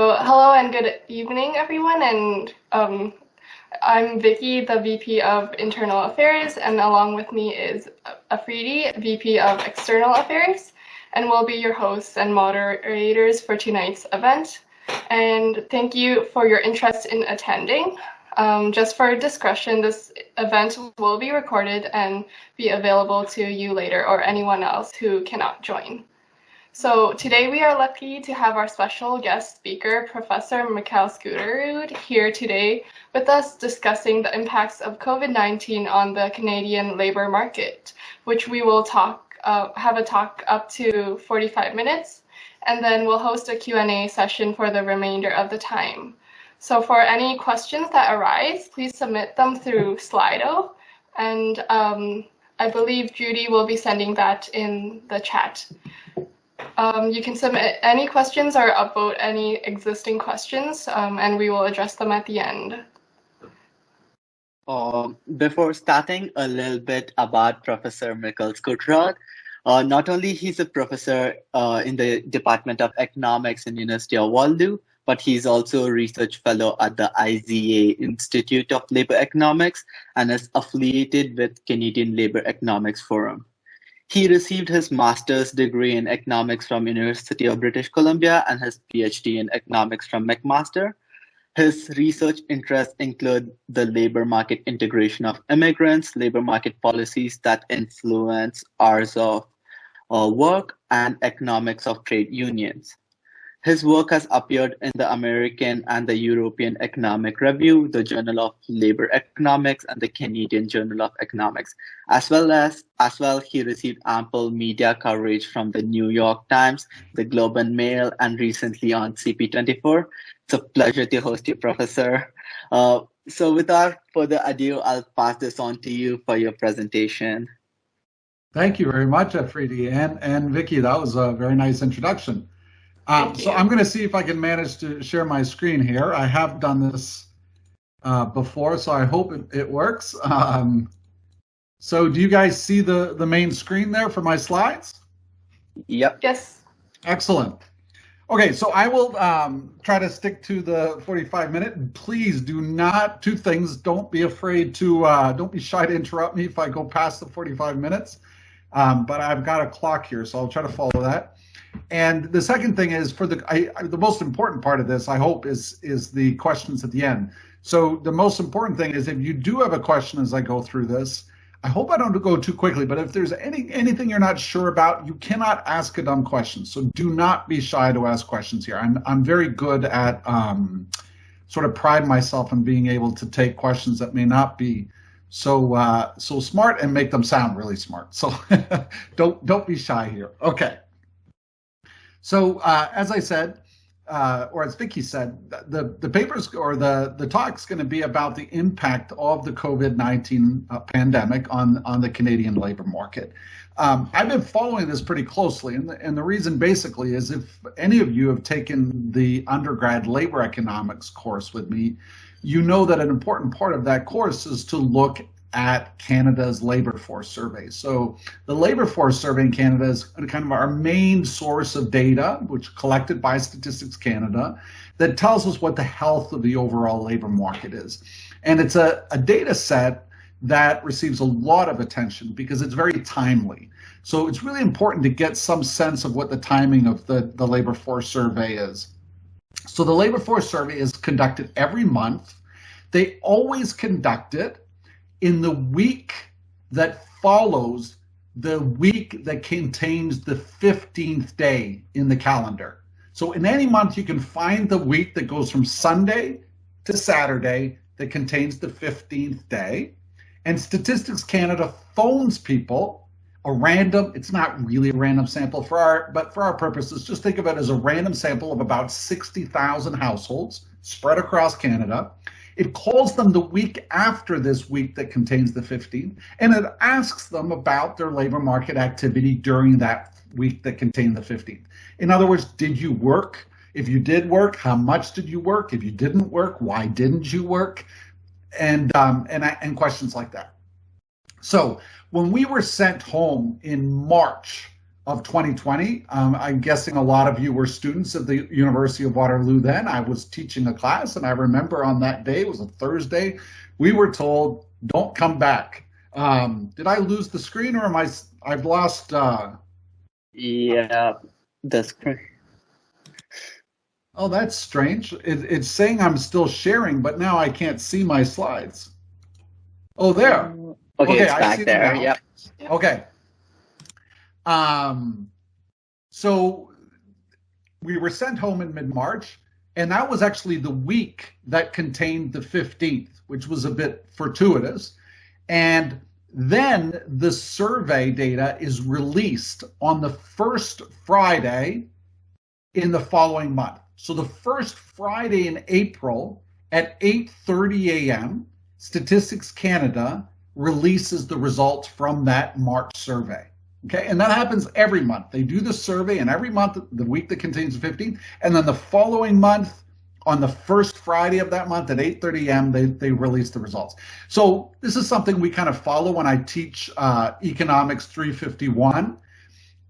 Hello and good evening, everyone. And I'm Vicky, the VP of Internal Affairs, and along with me is Afridi, VP of External Affairs, and we'll be your hosts and moderators for tonight's event. And thank you for your interest in attending. Just for discretion, this event will be recorded and be available to you later or anyone else who cannot join. So today we are lucky to have our special guest speaker, Professor Mikal Skuterud, here today with us discussing the impacts of COVID-19 on the Canadian labor market, which we will have a talk up to 45 minutes, and then we'll host a Q&A session for the remainder of the time. So for any questions that arise, please submit them through Slido, and I believe Judy will be sending that in the chat. You can submit any questions or upvote any existing questions, and we will address them at the end. Before starting, a little bit about Professor Mikal Skuterud. Not only he's a professor in the Department of Economics in University of Waldo, but he's also a research fellow at the IZA Institute of Labour Economics and is affiliated with Canadian Labour Economics Forum. He received his master's degree in economics from University of British Columbia and his PhD in economics from McMaster. His research interests include the labor market integration of immigrants, labor market policies that influence hours of work, and economics of trade unions. His work has appeared in the American and the European Economic Review, the Journal of Labor Economics, and the Canadian Journal of Economics. As well, he received ample media coverage from the New York Times, the Globe and Mail, and recently on CP24. It's a pleasure to host you, Professor. So without further ado, I'll pass this on to you for your presentation. Thank you very much, Afridi and Vicky. That was a very nice introduction. So I'm going to see if I can manage to share my screen here. I have done this before, so I hope it works. So do you guys see the main screen there for my slides? Yep. Yes. Excellent. Okay, so I will try to stick to the 45-minute. Please do not, two things, don't be afraid to, don't be shy to interrupt me if I go past the 45 minutes. But I've got a clock here, so I'll try to follow that. And the second thing is for the most important part of this, I hope, is the questions at the end. So the most important thing is if you do have a question as I go through this, I hope I don't go too quickly, but if there's anything you're not sure about, you cannot ask a dumb question. So do not be shy to ask questions here. I'm very good at sort of pride myself in being able to take questions that may not be so smart and make them sound really smart. So don't be shy here. Okay. So as I said, or as Vicky said, the papers or the talk's going to be about the impact of the COVID-19 pandemic on the Canadian labor market. I've been following this pretty closely, and the reason basically is if any of you have taken the undergrad labor economics course with me, you know that an important part of that course is to look at Canada's labor force survey. So the labor force survey in Canada is kind of our main source of data, which collected by Statistics Canada, that tells us what the health of the overall labor market is. And it's a data set that receives a lot of attention because it's very timely. So it's really important to get some sense of what the timing of the labor force survey is. So the labor force survey is conducted every month. They always conduct it in the week that follows the week that contains the 15th day in the calendar. So in any month, you can find the week that goes from Sunday to Saturday that contains the 15th day. And Statistics Canada phones people a random, it's not really a random sample but for our purposes, just think of it as a random sample of about 60,000 households spread across Canada. It calls them the week after this week that contains the 15th, and it asks them about their labor market activity during that week that contained the 15th. In other words, did you work? If you did work, how much did you work? If you didn't work, why didn't you work? And questions like that. So when we were sent home in March of 2020. I'm guessing a lot of you were students at the University of Waterloo then. I was teaching a class, and I remember on that day, it was a Thursday, we were told, don't come back. Did I lose the screen, or I've lost? Yeah, the screen. Oh, that's strange. It's saying I'm still sharing, but now I can't see my slides. Oh, there. Okay, it's I back see them there. now. Yep. Okay. So we were sent home in mid-March, and that was actually the week that contained the 15th, which was a bit fortuitous. And then the survey data is released on the first Friday in the following month. So the first Friday in April at 8:30 a.m., Statistics Canada releases the results from that March survey. Okay, and that happens every month. They do the survey, and every month, the week that contains the 15th, and then the following month, on the first Friday of that month at 8:30 a.m., they release the results. So this is something we kind of follow when I teach Economics 351.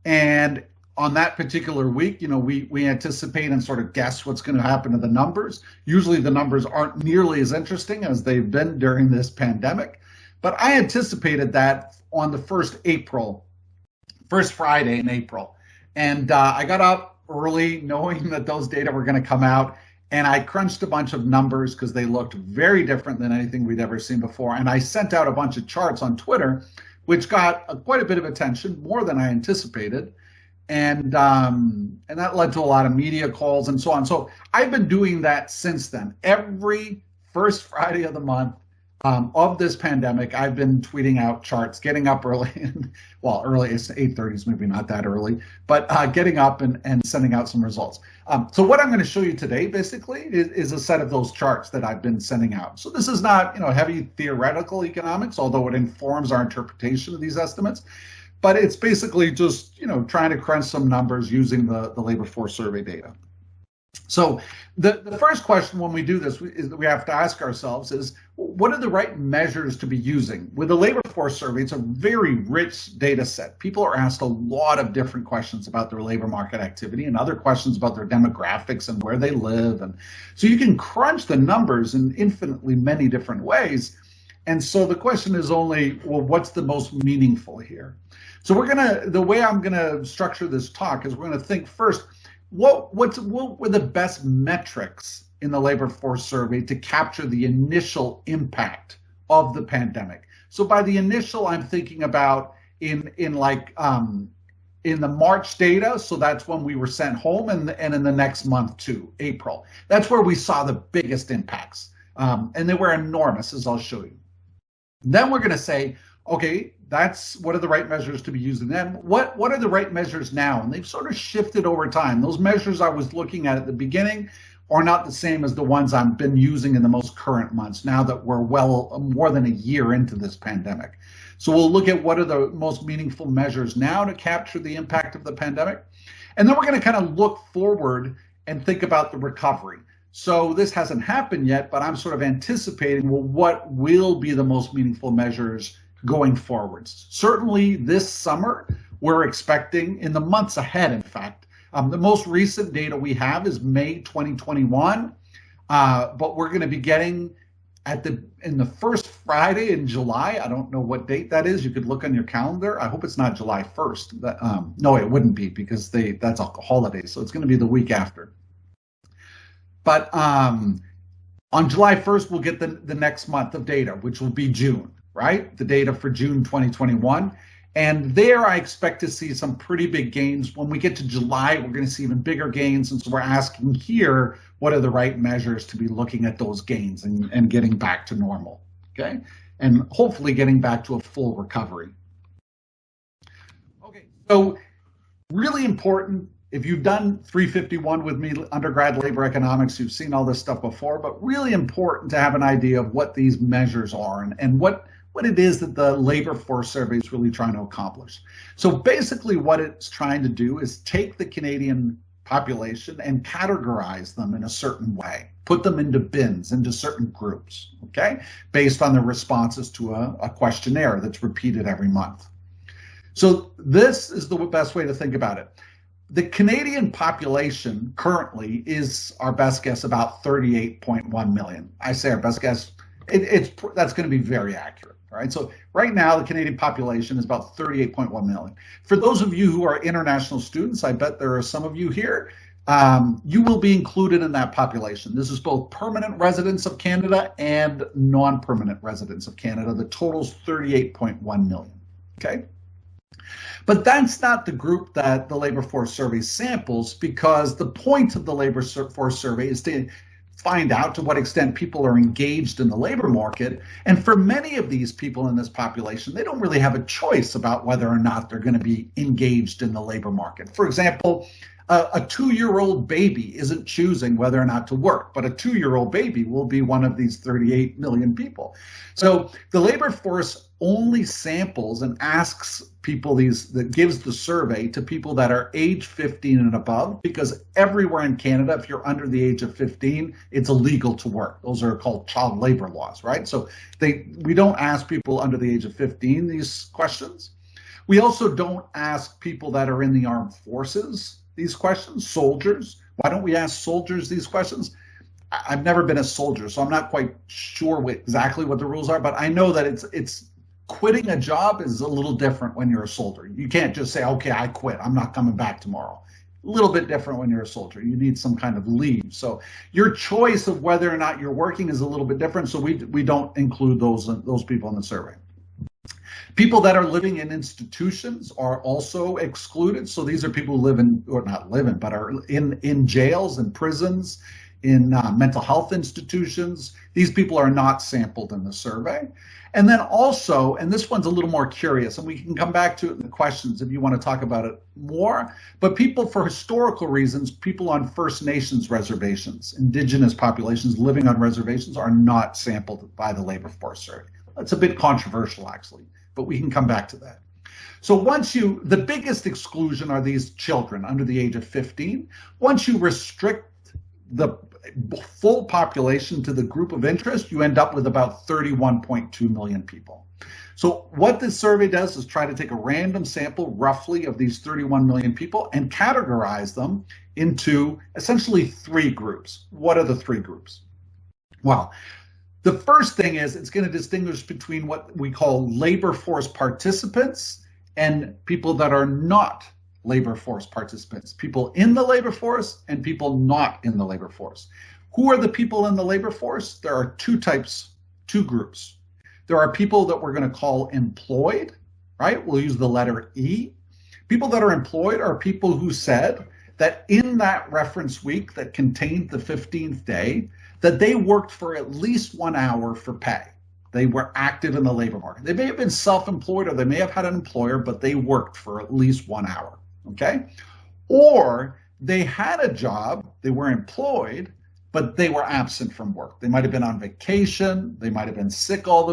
And on that particular week, we anticipate and sort of guess what's going to happen to the numbers. Usually the numbers aren't nearly as interesting as they've been during this pandemic. But I anticipated that on the first Friday in April. And I got up early knowing that those data were going to come out. And I crunched a bunch of numbers because they looked very different than anything we'd ever seen before. And I sent out a bunch of charts on Twitter, which got quite a bit of attention, more than I anticipated. And that led to a lot of media calls and so on. So I've been doing that since then. Every first Friday of the month of this pandemic, I've been tweeting out charts, getting up early. Well, early, it's 8:30, is maybe not that early, but getting up and sending out some results. So what I'm going to show you today, basically, is a set of those charts that I've been sending out. So this is not, heavy theoretical economics, although it informs our interpretation of these estimates. But it's basically just, trying to crunch some numbers using the labor force survey data. So the first question when we do this is that we have to ask ourselves is, what are the right measures to be using? With the labor force survey, it's a very rich data set. People are asked a lot of different questions about their labor market activity and other questions about their demographics and where they live. And so you can crunch the numbers in infinitely many different ways. And so the question is only, well, what's the most meaningful here? So the way I'm gonna structure this talk is we're gonna think first, what were the best metrics in the labor force survey to capture the initial impact of the pandemic? So by the initial, I'm thinking about in the March data. So that's when we were sent home, and in the next month too, April. That's where we saw the biggest impacts, and they were enormous, as I'll show you. Then we're going to say, okay, what are the right measures to be using then? What are the right measures now? And they've sort of shifted over time. Those measures I was looking at the beginning are not the same as the ones I've been using in the most current months, now that we're well more than a year into this pandemic. So we'll look at what are the most meaningful measures now to capture the impact of the pandemic. And then we're going to kind of look forward and think about the recovery. So this hasn't happened yet, but I'm sort of anticipating, well, what will be the most meaningful measures going forwards? Certainly this summer, we're expecting, in the months ahead, in fact, the most recent data we have is May 2021, but we're going to be getting in the first Friday in July. I don't know what date that is. You could look on your calendar. I hope it's not July 1st. No, it wouldn't be, because that's a holiday, so it's going to be the week after. But on July 1st, we'll get the next month of data, which will be June, right? The data for June 2021. And there I expect to see some pretty big gains. When we get to July, we're going to see even bigger gains. And so we're asking here, what are the right measures to be looking at those gains and getting back to normal, okay? And hopefully getting back to a full recovery. Okay, so really important. If you've done 351 with me, undergrad labor economics, you've seen all this stuff before, but really important to have an idea of what these measures are and what it is that the labor force survey is really trying to accomplish. So basically what it's trying to do is take the Canadian population and categorize them in a certain way, put them into bins, into certain groups, okay, based on their responses to a questionnaire that's repeated every month. So this is the best way to think about it. The Canadian population currently is, our best guess, about 38.1 million. I say our best guess, that's going to be very accurate. All right. So right now, the Canadian population is about 38.1 million. For those of you who are international students, I bet there are some of you here. You will be included in that population. This is both permanent residents of Canada and non-permanent residents of Canada. The total's 38.1 million. Okay. But that's not the group that the labor force survey samples, because the point of the labor force survey is to find out to what extent people are engaged in the labor market. And for many of these people in this population, they don't really have a choice about whether or not they're going to be engaged in the labor market. For example, a 2-year-old baby isn't choosing whether or not to work, but a 2-year-old baby will be one of these 38 million people. So the labor force only samples and asks people that gives the survey to people that are age 15 and above, because everywhere in Canada, if you're under the age of 15, it's illegal to work. Those are called child labor laws, right? So we don't ask people under the age of 15 these questions. We also don't ask people that are in the armed forces these questions, soldiers. Why don't we ask soldiers these questions? I've never been a soldier, so I'm not quite sure exactly what the rules are, but I know that it's quitting a job is a little different when you're a soldier. You can't just say, okay, I quit, I'm not coming back tomorrow. A little bit different when you're a soldier. You need some kind of leave. So your choice of whether or not you're working is a little bit different, so we don't include those people in the survey. People that are living in institutions are also excluded. So these are people who live in, or not live in, but are in jails and prisons, in mental health institutions. These people are not sampled in the survey. And then also, and this one's a little more curious, and we can come back to it in the questions if you want to talk about it more, but people, for historical reasons, people on First Nations reservations, Indigenous populations living on reservations, are not sampled by the labor force survey. That's a bit controversial, actually, but we can come back to that. So the biggest exclusion are these children under the age of 15. Once you restrict the full population to the group of interest, you end up with about 31.2 million people. So what this survey does is try to take a random sample, roughly, of these 31 million people and categorize them into essentially 3 groups. What are the 3 groups? Well, the first thing is it's going to distinguish between what we call labor force participants and people that are not labor force participants, people in the labor force and people not in the labor force. Who are the people in the labor force? There are 2 groups. There are people that we're going to call employed, right? We'll use the letter E. People that are employed are people who said that in that reference week that contained the 15th day, that they worked for at least 1 hour for pay. They were active in the labor market. They may have been self-employed or they may have had an employer, but they worked for at least 1 hour, okay? Or they had a job, they were employed, but they were absent from work. They might have been on vacation, they might have been sick all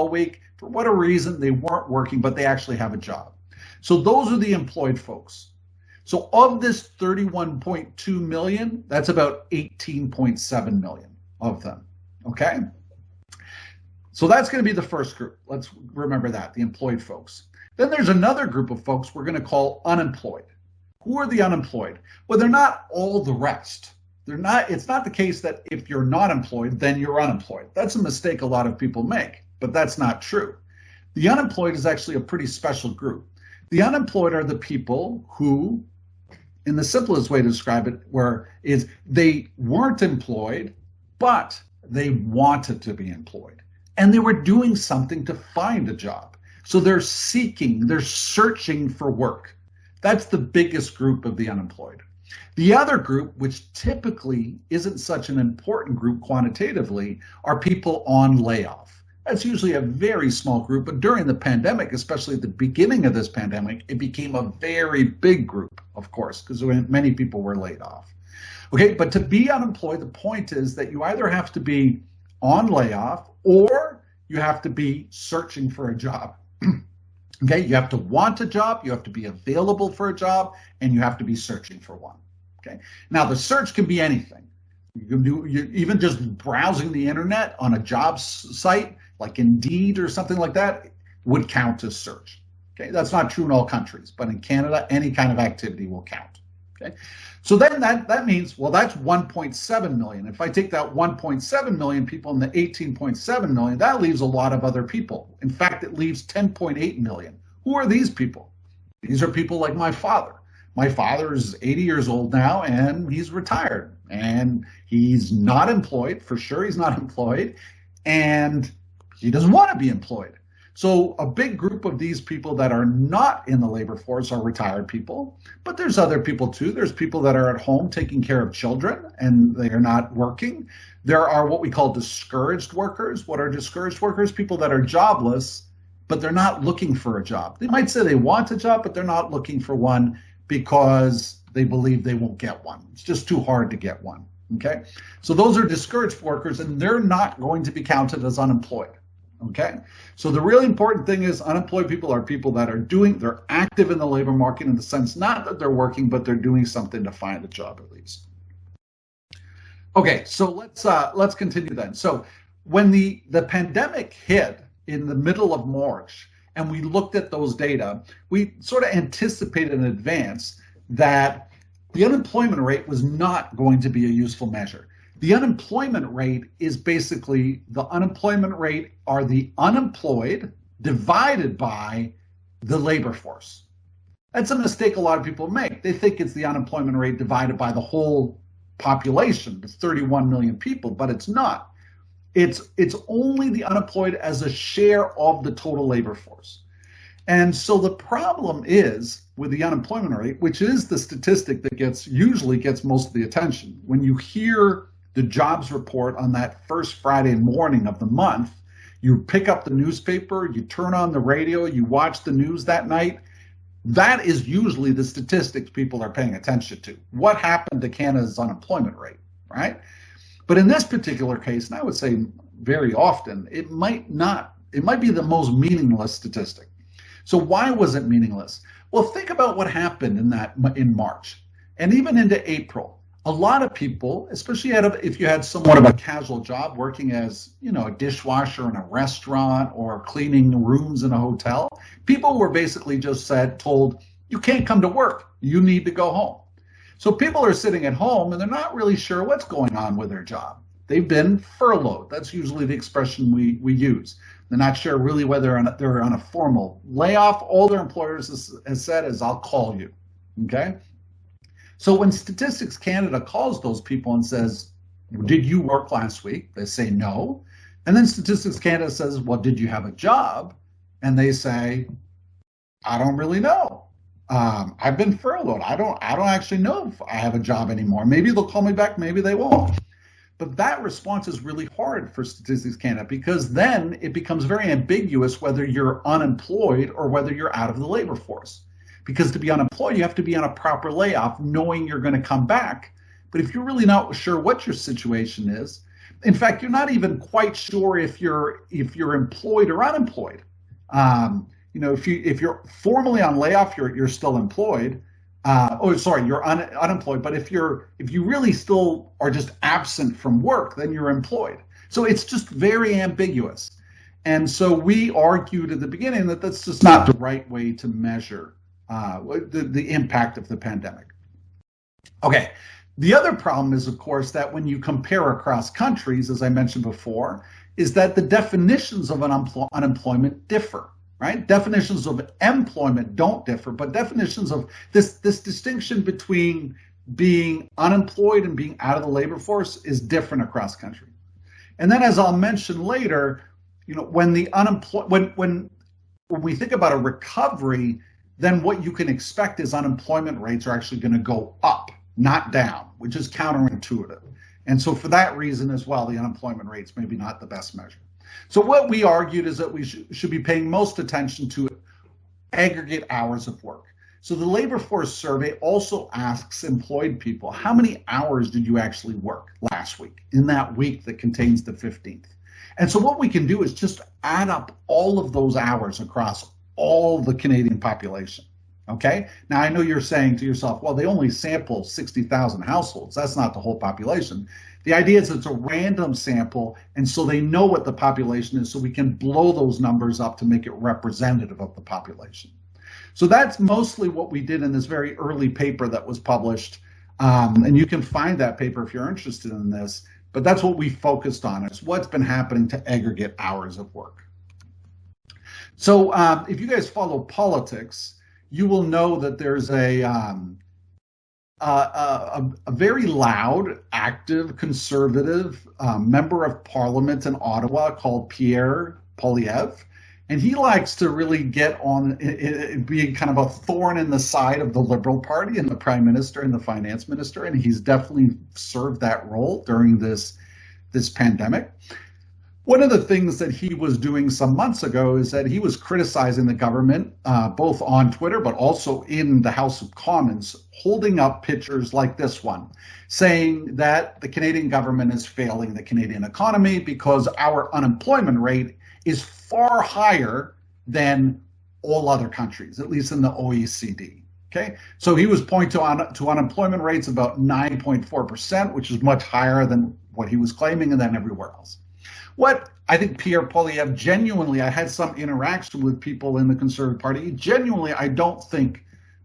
week. For whatever reason, they weren't working, but they actually have a job. So those are the employed folks. So of this 31.2 million, that's about 18.7 million of them, okay? So that's going to be the first group. Let's remember that, the employed folks. Then there's another group of folks we're going to call unemployed. Who are the unemployed? Well, they're not all the rest. It's not the case that if you're not employed, then you're unemployed. That's a mistake a lot of people make, but that's not true. The unemployed is actually a pretty special group. The unemployed are the people who, in the simplest way to describe it, is they weren't employed, but they wanted to be employed. And they were doing something to find a job. So they're searching for work. That's the biggest group of the unemployed. The other group, which typically isn't such an important group quantitatively, are people on layoff. That's usually a very small group, but during the pandemic, especially at the beginning of this pandemic, it became a very big group, of course, because many people were laid off. Okay, but to be unemployed, the point is that you either have to be on layoff or you have to be searching for a job. Okay, you have to want a job, you have to be available for a job, and you have to be searching for one. Okay, now the search can be anything. You can do even just browsing the internet on a job site like Indeed or something like that would count as search. Okay, that's not true in all countries, but in Canada, any kind of activity will count. Okay, so then that means, well, that's 1.7 million. If I take that 1.7 million people and the 18.7 million, that leaves a lot of other people. In fact, it leaves 10.8 million. Who are these people? These are people like my father. My father is 80 years old now, and he's retired, and he's not employed. For sure, he's not employed, and he doesn't want to be employed. So a big group of these people that are not in the labor force are retired people, but there's other people too. There's people that are at home taking care of children and they are not working. There are what we call discouraged workers. What are discouraged workers? People that are jobless, but they're not looking for a job. They might say they want a job, but they're not looking for one because they believe they won't get one. It's just too hard to get one, okay? So those are discouraged workers, and they're not going to be counted as unemployed. Okay, so the really important thing is unemployed people are people that are they're active in the labor market in the sense not that they're working, but they're doing something to find a job at least. Okay, so let's continue then. So when the pandemic hit in the middle of March and we looked at those data, we sort of anticipated in advance that the unemployment rate was not going to be a useful measure. The unemployment rate is basically the unemployment rate are the unemployed divided by the labor force. That's a mistake a lot of people make. They think it's the unemployment rate divided by the whole population. It's 31 million people, but it's not. It's only the unemployed as a share of the total labor force. And so the problem is with the unemployment rate, which is the statistic that usually gets most of the attention. When you hear the jobs report on that first Friday morning of the month, you pick up the newspaper, you turn on the radio, you watch the news that night. That is usually the statistics people are paying attention to. What happened to Canada's unemployment rate, right? But in this particular case, and I would say very often, it might be the most meaningless statistic. So why was it meaningless? Well, think about what happened in March and even into April. A lot of people, especially if you had somewhat of a casual job working as, a dishwasher in a restaurant or cleaning rooms in a hotel, people were basically just told, you can't come to work, you need to go home. So people are sitting at home and they're not really sure what's going on with their job. They've been furloughed. That's usually the expression we use. They're not sure really whether they're on a formal layoff. All their employers has said is, I'll call you, okay? So when Statistics Canada calls those people and says, did you work last week? They say no. And then Statistics Canada says, well, did you have a job? And they say, I don't really know. I've been furloughed. I don't actually know if I have a job anymore. Maybe they'll call me back, maybe they won't. But that response is really hard for Statistics Canada because then it becomes very ambiguous whether you're unemployed or whether you're out of the labor force. Because to be unemployed, you have to be on a proper layoff, knowing you're going to come back. But if you're really not sure what your situation is, in fact, you're not even quite sure if you're employed or unemployed. If you're formally on layoff, you're still employed. You're unemployed. But if you really still are just absent from work, then you're employed. So it's just very ambiguous. And so we argued at the beginning that that's just not the right way to measure the impact of the pandemic. Okay, the other problem is, of course, that when you compare across countries, as I mentioned before, is that the definitions of unemployment differ, right? Definitions of employment don't differ, but definitions of this distinction between being unemployed and being out of the labor force is different across country. And then, as I'll mention later, when we think about a recovery, then what you can expect is unemployment rates are actually going to go up, not down, which is counterintuitive. And so for that reason as well, the unemployment rates maybe not the best measure. So what we argued is that we should be paying most attention to aggregate hours of work. So the labor force survey also asks employed people, how many hours did you actually work last week in that week that contains the 15th? And so what we can do is just add up all of those hours across all the Canadian population, okay? Now, I know you're saying to yourself, well, they only sample 60,000 households. That's not the whole population. The idea is it's a random sample, and so they know what the population is, so we can blow those numbers up to make it representative of the population, So that's mostly what we did in this very early paper that was published. And you can find that paper if you're interested in this. But that's what we focused on, is what's been happening to aggregate hours of work. So if you guys follow politics, you will know that there's a very loud, active, conservative member of parliament in Ottawa called Pierre Poilievre. And he likes to really get on, being kind of a thorn in the side of the Liberal Party and the Prime Minister and the Finance Minister. And he's definitely served that role during this pandemic. One of the things that he was doing some months ago is that he was criticizing the government, both on Twitter, but also in the House of Commons, holding up pictures like this one, saying that the Canadian government is failing the Canadian economy because our unemployment rate is far higher than all other countries, at least in the OECD. Okay, so he was pointing to unemployment rates about 9.4%, which is much higher than what he was claiming and then everywhere else. What I think Pierre Poilievre genuinely, I had some interaction with people in the Conservative Party, genuinely, I don't think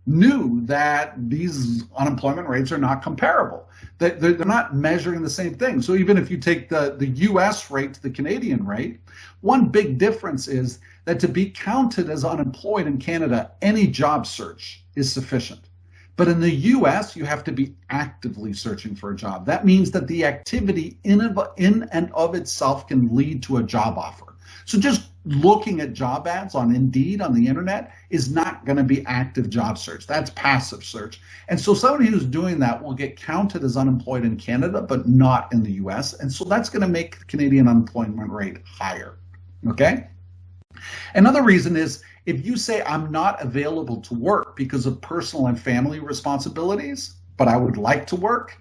knew that these unemployment rates are not comparable. They're not measuring the same thing. So even if you take the US rate to the Canadian rate, one big difference is that to be counted as unemployed in Canada, any job search is sufficient. But in the US, you have to be actively searching for a job. That means that the activity in and of itself can lead to a job offer. So just looking at job ads on Indeed on the internet is not going to be active job search. That's passive search. And so somebody who's doing that will get counted as unemployed in Canada, but not in the US. And so that's going to make the Canadian unemployment rate higher. Okay? Another reason is if you say I'm not available to work because of personal and family responsibilities, but I would like to work,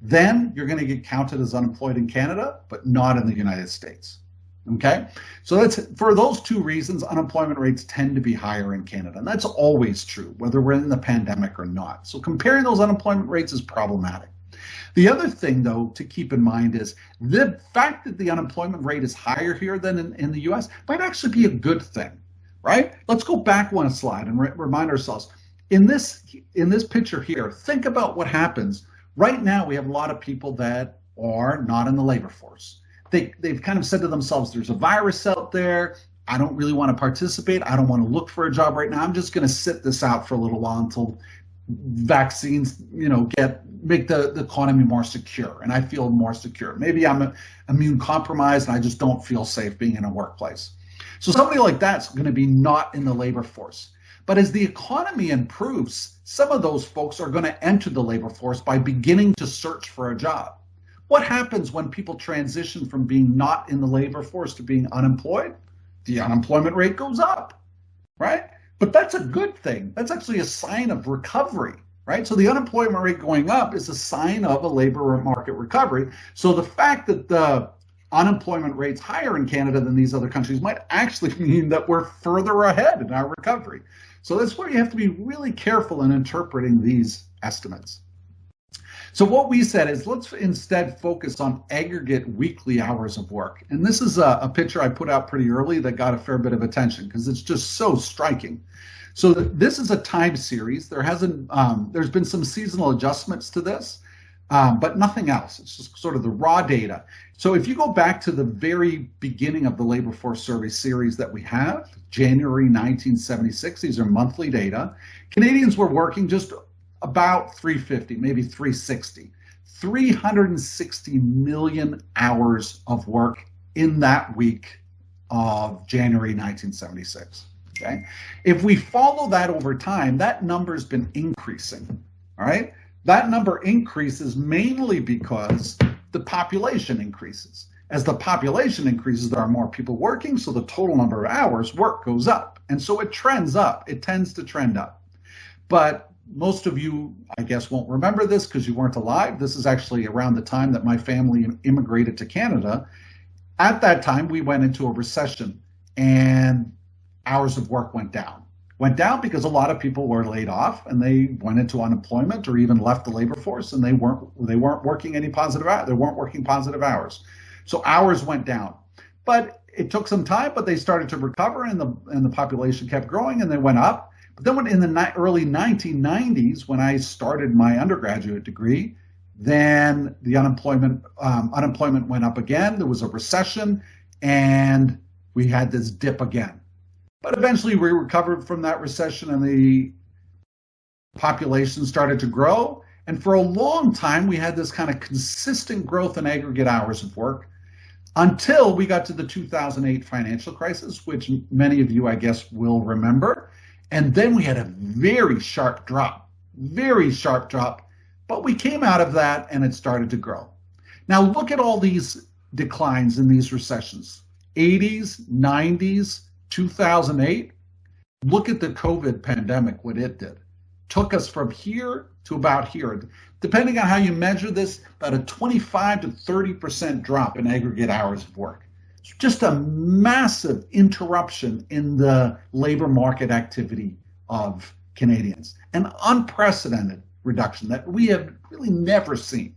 then you're going to get counted as unemployed in Canada, but not in the United States. Okay, so that's for those two reasons, unemployment rates tend to be higher in Canada. And that's always true, whether we're in the pandemic or not. So comparing those unemployment rates is problematic. The other thing, though, to keep in mind is the fact that the unemployment rate is higher here than in the US might actually be a good thing, right? Let's go back one slide and remind ourselves. In this picture here, think about what happens. Right now, we have a lot of people that are not in the labor force. They've kind of said to themselves, there's a virus out there. I don't really want to participate. I don't want to look for a job right now. I'm just going to sit this out for a little while until vaccines, make the economy more secure and I feel more secure. Maybe I'm immune compromised and I just don't feel safe being in a workplace. So somebody like that's going to be not in the labor force. But as the economy improves, some of those folks are going to enter the labor force by beginning to search for a job. What happens when people transition from being not in the labor force to being unemployed? The unemployment rate goes up, right? But that's a good thing. That's actually a sign of recovery, right? So the unemployment rate going up is a sign of a labor market recovery. So the fact that the unemployment rate's higher in Canada than these other countries might actually mean that we're further ahead in our recovery. So that's where you have to be really careful in interpreting these estimates. So what we said is let's instead focus on aggregate weekly hours of work. And this is a picture I put out pretty early that got a fair bit of attention because it's just so striking. So this is a time series. There's been some seasonal adjustments to this, but nothing else. It's just sort of the raw data. So if you go back to the very beginning of the labor force survey series that we have, January 1976, these are monthly data, Canadians were working just about 350, maybe 360, 360 million hours of work in that week of January 1976. Okay, if we follow that over time, that number's been increasing. All right, that number increases mainly because the population increases. As the population increases, there are more people working, so the total number of hours work goes up, and so it trends up. It tends to trend up, but most of you, I guess, won't remember this because you weren't alive. This is actually around the time that my family immigrated to Canada. At that time, we went into a recession and hours of work went down. Went down because a lot of people were laid off and they went into unemployment or even left the labor force and they weren't working any positive hours. They weren't working positive hours. So hours went down. But it took some time, but they started to recover and the population kept growing and they went up. But then in the early 1990s, when I started my undergraduate degree, then the unemployment went up again. There was a recession, and we had this dip again. But eventually we recovered from that recession, and the population started to grow. And for a long time, we had this kind of consistent growth in aggregate hours of work until we got to the 2008 financial crisis, which many of you, I guess, will remember. And then we had a very sharp drop, but we came out of that and it started to grow. Now look at all these declines in these recessions, 80s, 90s, 2008. Look at the COVID pandemic, what it did. Took us from here to about here. Depending on how you measure this, about a 25 to 30% drop in aggregate hours of work. It's just a massive interruption in the labor market activity of Canadians. An unprecedented reduction that we have really never seen.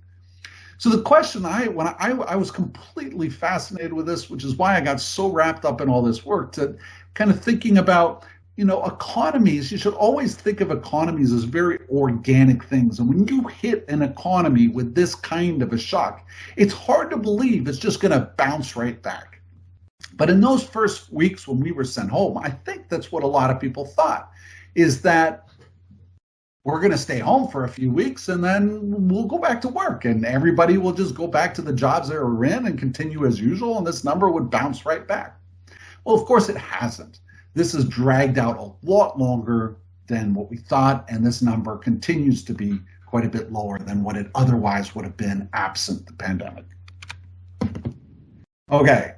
So the question I was completely fascinated with this, which is why I got so wrapped up in all this work, to kind of thinking about, economies. You should always think of economies as very organic things. And when you hit an economy with this kind of a shock, it's hard to believe it's just going to bounce right back. But in those first weeks when we were sent home, I think that's what a lot of people thought, is that we're going to stay home for a few weeks and then we'll go back to work and everybody will just go back to the jobs they were in and continue as usual, and this number would bounce right back. Well, of course it hasn't. This has dragged out a lot longer than what we thought, and this number continues to be quite a bit lower than what it otherwise would have been absent the pandemic. Okay,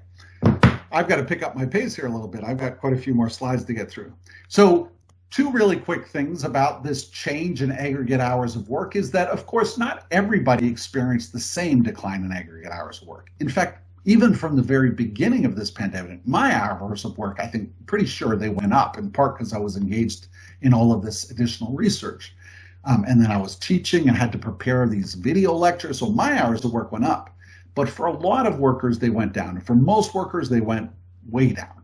I've got to pick up my pace here a little bit. I've got quite a few more slides to get through. So two really quick things about this change in aggregate hours of work is that, of course, not everybody experienced the same decline in aggregate hours of work. In fact, even from the very beginning of this pandemic, my hours of work, I think, pretty sure they went up, in part because I was engaged in all of this additional research. And then I was teaching and had to prepare these video lectures, so my hours of work went up. But for a lot of workers, they went down. And for most workers, they went way down.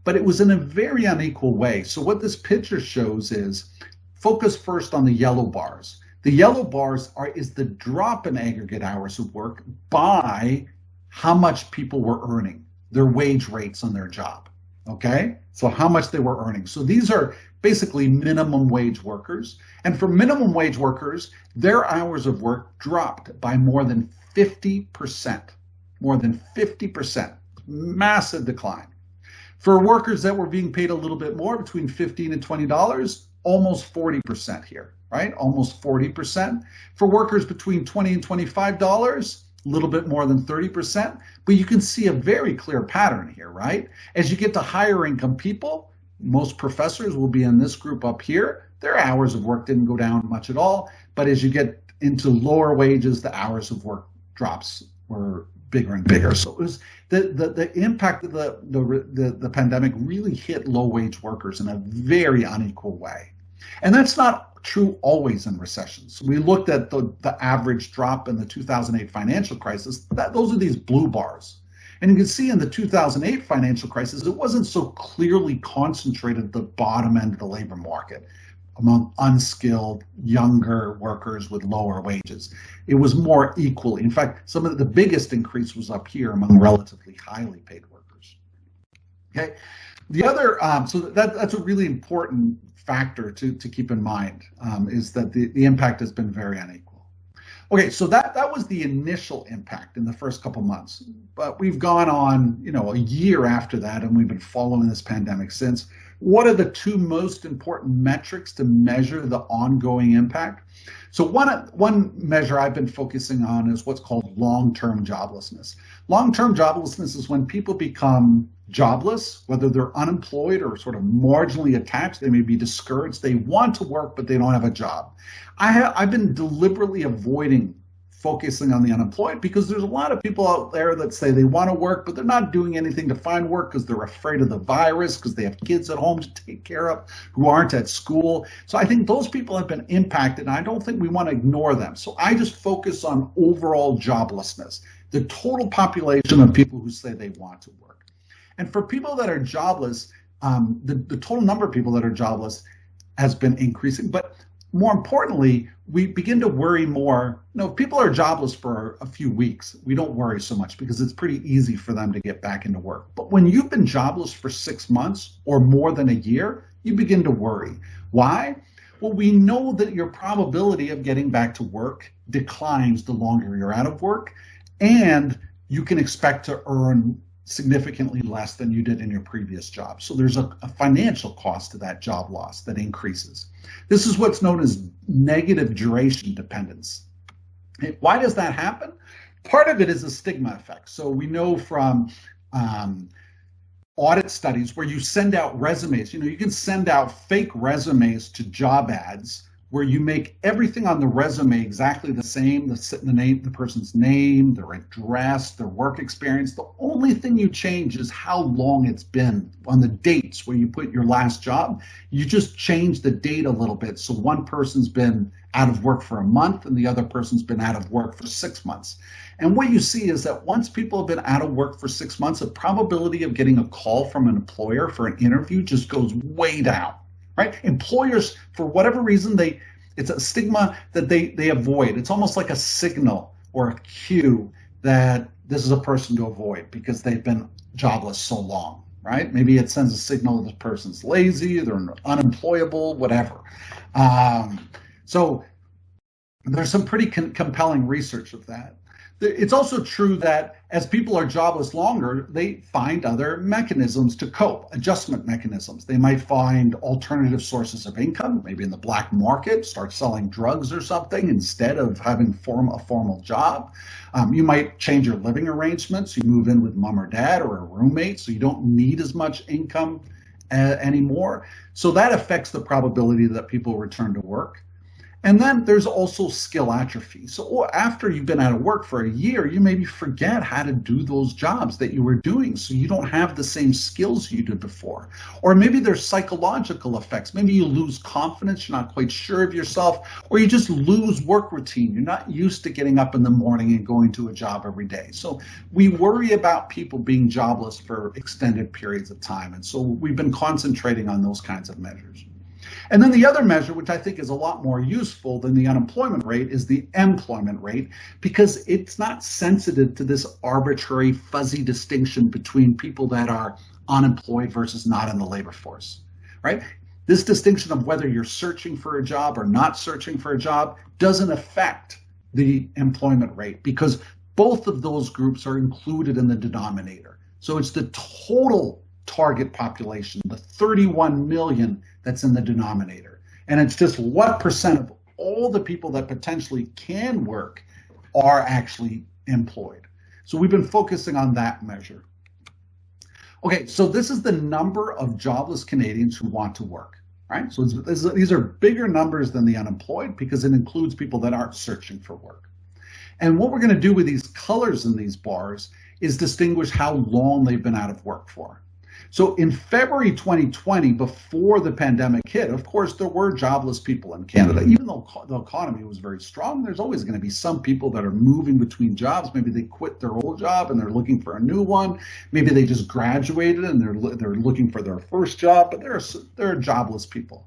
But it was in a very unequal way. So what this picture shows is, focus first on the yellow bars. The yellow bars is the drop in aggregate hours of work by how much people were earning, their wage rates on their job, okay? So how much they were earning. So these are basically minimum wage workers. And for minimum wage workers, their hours of work dropped by more than 50%, massive decline. For workers that were being paid a little bit more, between $15 and $20, almost 40% here, right? Almost 40%. For workers between $20 and $25, a little bit more than 30%, but you can see a very clear pattern here, right? As you get to higher income people, most professors will be in this group up here. Their hours of work didn't go down much at all, but as you get into lower wages, the hours of work drops were bigger and bigger. So it was the impact of the pandemic really hit low wage workers in a very unequal way. And that's not true always in recessions. We looked at the average drop in the 2008 financial crisis. Those are these blue bars. And you can see in the 2008 financial crisis, it wasn't so clearly concentrated at the bottom end of the labor market among unskilled, younger workers with lower wages. It was more equally. In fact, some of the biggest increase was up here among relatively highly paid workers. Okay, the other, so that's a really important factor to keep in mind, is that the impact has been very unequal. Okay, so that was the initial impact in the first couple months, but we've gone on, a year after that, and we've been following this pandemic since. What are the two most important metrics to measure the ongoing impact? So one measure I've been focusing on is what's called long-term joblessness. Long-term joblessness is when people become jobless, whether they're unemployed or sort of marginally attached. They may be discouraged. They want to work, but they don't have a job. I've been deliberately avoiding focusing on the unemployed because there's a lot of people out there that say they want to work, but they're not doing anything to find work because they're afraid of the virus, because they have kids at home to take care of who aren't at school. So I think those people have been impacted, and I don't think we want to ignore them. So I just focus on overall joblessness, the total population of people who say they want to work. And for people that are jobless, the total number of people that are jobless, has been increasing. But more importantly, we begin to worry more. If people are jobless for a few weeks, we don't worry so much because it's pretty easy for them to get back into work. But when you've been jobless for 6 months or more than a year, you begin to worry. Why? Well, we know that your probability of getting back to work declines the longer you're out of work, and you can expect to earn significantly less than you did in your previous job. So there's a financial cost to that job loss that increases. This is what's known as negative duration dependence. Why does that happen? Part of it is a stigma effect. So we know from audit studies where you send out resumes, you can send out fake resumes to job ads where you make everything on the resume exactly the same, the person's name, their address, their work experience. The only thing you change is how long it's been on the dates where you put your last job. You just change the date a little bit. So one person's been out of work for a month and the other person's been out of work for 6 months. And what you see is that once people have been out of work for 6 months, the probability of getting a call from an employer for an interview just goes way down. Right? Employers, for whatever reason, it's a stigma that they avoid. It's almost like a signal or a cue that this is a person to avoid because they've been jobless so long, right? Maybe it sends a signal that this person's lazy, they're unemployable, whatever. So there's some pretty compelling research of that. It's also true that as people are jobless longer, they find other mechanisms to cope, adjustment mechanisms. They might find alternative sources of income, maybe in the black market, start selling drugs or something instead of having a formal job. You might change your living arrangements. You move in with mom or dad or a roommate, so you don't need as much income anymore. So that affects the probability that people return to work. And then there's also skill atrophy. So after you've been out of work for a year, you maybe forget how to do those jobs that you were doing. So you don't have the same skills you did before. Or maybe there's psychological effects. Maybe you lose confidence. You're not quite sure of yourself. Or you just lose work routine. You're not used to getting up in the morning and going to a job every day. So we worry about people being jobless for extended periods of time. And so we've been concentrating on those kinds of measures. And then the other measure, which I think is a lot more useful than the unemployment rate, is the employment rate, because it's not sensitive to this arbitrary, fuzzy distinction between people that are unemployed versus not in the labor force, right? This distinction of whether you're searching for a job or not searching for a job doesn't affect the employment rate because both of those groups are included in the denominator. So it's the total target population, the 31 million that's in the denominator. And it's just what percent of all the people that potentially can work are actually employed. So we've been focusing on that measure. Okay, so this is the number of jobless Canadians who want to work, right? So these are bigger numbers than the unemployed because it includes people that aren't searching for work. And what we're going to do with these colors in these bars is distinguish how long they've been out of work for. So in February 2020, before the pandemic hit, of course, there were jobless people in Canada. Even though the economy was very strong, there's always going to be some people that are moving between jobs. Maybe they quit their old job and they're looking for a new one. Maybe they just graduated and they're looking for their first job, but there are jobless people.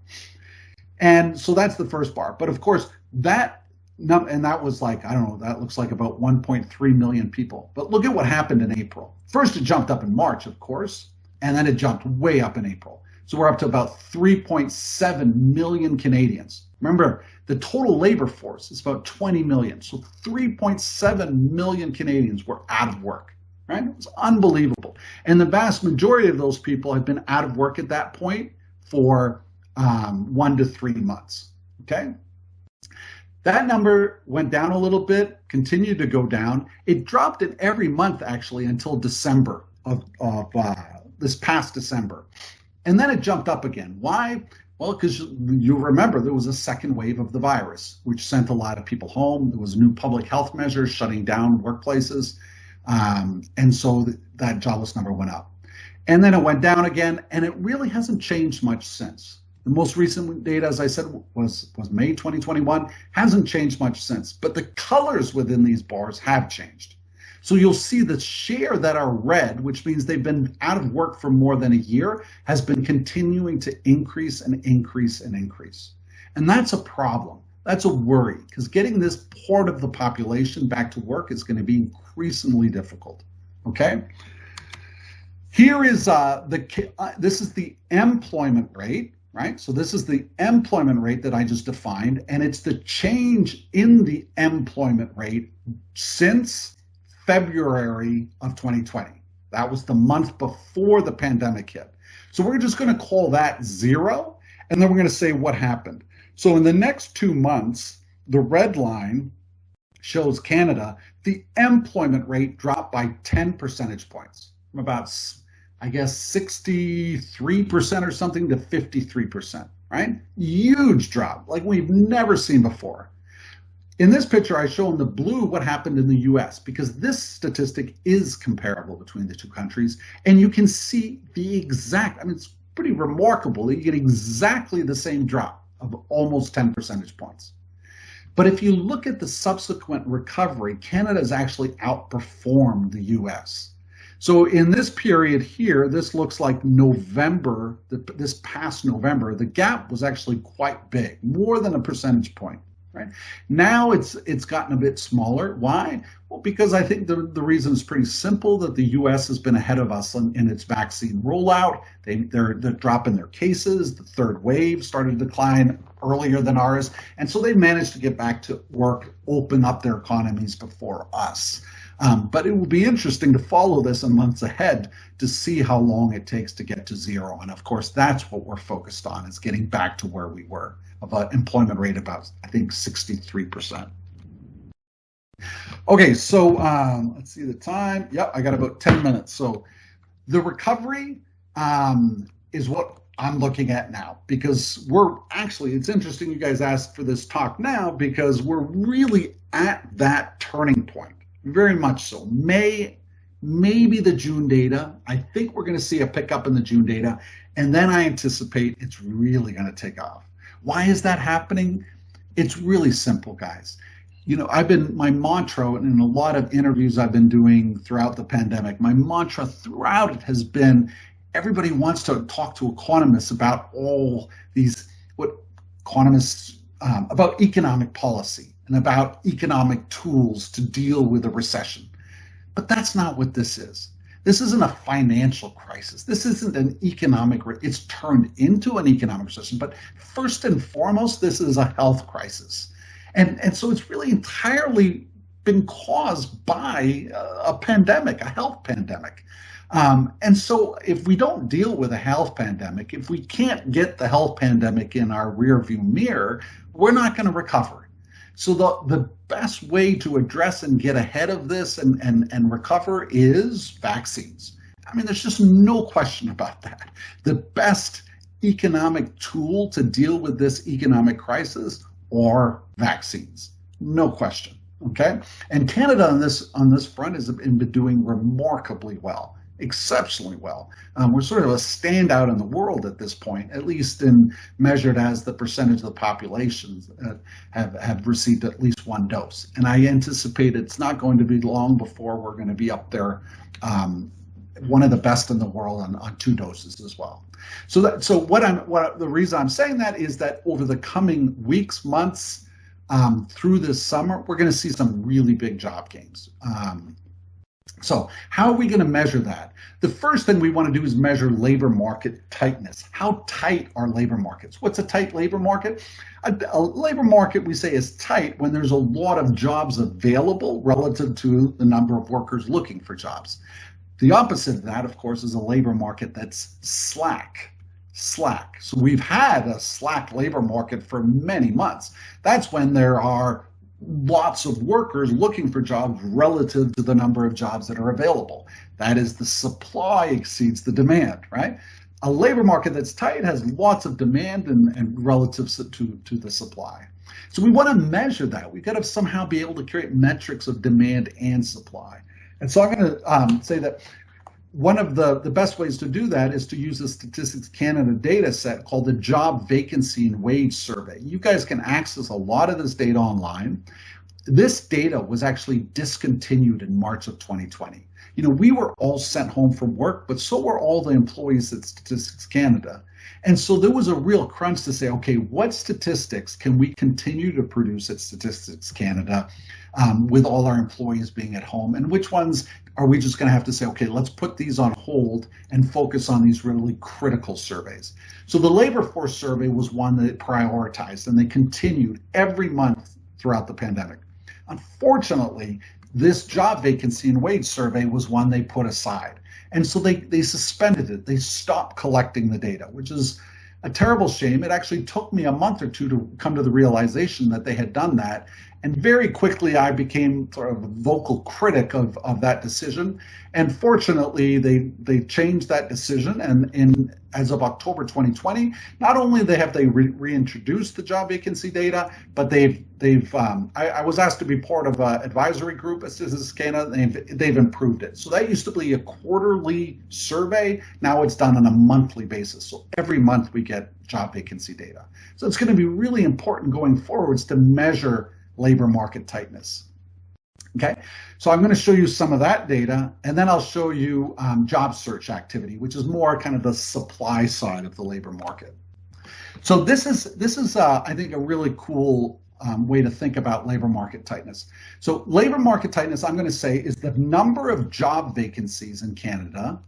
And so that's the first bar. But of course, that was like, I don't know, that looks like about 1.3 million people. But look at what happened in April. First, it jumped up in March, of course. And then it jumped way up in April. So we're up to about 3.7 million Canadians. Remember, the total labor force is about 20 million. So 3.7 million Canadians were out of work, right? It was unbelievable. And the vast majority of those people have been out of work at that point for 1 to 3 months, okay? That number went down a little bit, continued to go down. It dropped in every month, actually, until December of this past December. And then it jumped up again. Why? Well, because you remember there was a second wave of the virus, which sent a lot of people home. There was new public health measures shutting down workplaces. And so that jobless number went up. And then it went down again, and it really hasn't changed much since. The most recent data, as I said, was May 2021. Hasn't changed much since. But the colors within these bars have changed. So you'll see the share that are red, which means they've been out of work for more than a year, has been continuing to increase and increase and increase. And that's a problem. That's a worry, because getting this part of the population back to work is going to be increasingly difficult. Okay? Here is this is the employment rate, right? So this is the employment rate that I just defined, and it's the change in the employment rate since February of 2020. That was the month before the pandemic hit. So we're just going to call that 0, and then we're going to say what happened. So in the next 2 months, the red line shows Canada, the employment rate dropped by 10 percentage points from about, I guess, 63% or something to 53%, right? Huge drop, like we've never seen before. In this picture, I show in the blue what happened in the US, because this statistic is comparable between the two countries, and you can see the exact, I mean, it's pretty remarkable that you get exactly the same drop of almost 10 percentage points. But if you look at the subsequent recovery, Canada has actually outperformed the US. So in this period here, this looks like November, this past November, the gap was actually quite big, more than a percentage point. Right? Now it's gotten a bit smaller. Why? Well, because I think the reason is pretty simple, that the US has been ahead of us in its vaccine rollout. They're dropping their cases. The third wave started to decline earlier than ours. And so they managed to get back to work, open up their economies before us. But it will be interesting to follow this in months ahead to see how long it takes to get to 0. And of course, that's what we're focused on, is getting back to where we were, of an employment rate about, I think, 63%. Okay, so let's see the time. Yep, I got about 10 minutes. So the recovery is what I'm looking at now, because we're actually, it's interesting you guys asked for this talk now, because we're really at that turning point, very much so. Maybe the June data, I think we're going to see a pickup in the June data, and then I anticipate it's really going to take off. Why is that happening? It's really simple, guys. You know, my mantra in a lot of interviews I've been doing throughout the pandemic, my mantra throughout it has been, everybody wants to talk to economists about all these, what economists, about economic policy and about economic tools to deal with a recession. But that's not what this is. This isn't a financial crisis. This isn't an economic, it's turned into an economic recession, but first and foremost, this is a health crisis. And so it's really entirely been caused by a pandemic, a health pandemic. And so if we don't deal with a health pandemic, if we can't get the health pandemic in our rearview mirror, we're not going to recover. So the best way to address and get ahead of this and recover is vaccines. I mean, there's just no question about that. The best economic tool to deal with this economic crisis are vaccines, no question. Okay, and Canada on this front has been doing remarkably well, exceptionally well. We're sort of a standout in the world at this point, at least in measured as the percentage of the population have received at least one dose. And I anticipate it's not going to be long before we're going to be up there, one of the best in the world on 2 doses as well. So the reason I'm saying that is that over the coming weeks, months, through this summer, we're going to see some really big job gains. So how are we going to measure that? The first thing we want to do is measure labor market tightness. How tight are labor markets? What's a tight labor market? A labor market, we say, is tight when there's a lot of jobs available relative to the number of workers looking for jobs. The opposite of that, of course, is a labor market that's slack. So we've had a slack labor market for many months. That's when there are lots of workers looking for jobs relative to the number of jobs that are available. That is, the supply exceeds the demand, right? A labor market that's tight has lots of demand and relative to the supply. So we want to measure that. We've got to somehow be able to create metrics of demand and supply. And so I'm going to say that one of the best ways to do that is to use the Statistics Canada data set called the Job Vacancy and Wage Survey. You guys can access a lot of this data online. this data was actually discontinued in March of 2020. We were all sent home from work, but so were all the employees at Statistics Canada. And so there was a real crunch to say, okay, what statistics can we continue to produce at Statistics Canada with all our employees being at home? And which ones are we just going to have to say, okay, let's put these on hold and focus on these really critical surveys? So the labor force survey was one that it prioritized, and they continued every month throughout the pandemic. Unfortunately, this job vacancy and wage survey was one they put aside. And so they suspended it. They stopped collecting the data, which is a terrible shame. It actually took me a month or two to come to the realization that they had done that. And very quickly, I became sort of a vocal critic of that decision. And fortunately, they changed that decision. And as of October 2020, not only have they reintroduced the job vacancy data, but I was asked to be part of an advisory group at Statistics Canada. They've improved it. So that used to be a quarterly survey. Now it's done on a monthly basis. So every month we get job vacancy data. So it's going to be really important going forwards to measure labor market tightness. Okay, so I'm going to show you some of that data, and then I'll show you job search activity, which is more kind of the supply side of the labor market. So this is I think a really cool way to think about labor market tightness. So labor market tightness, I'm going to say, is the number of job vacancies in Canada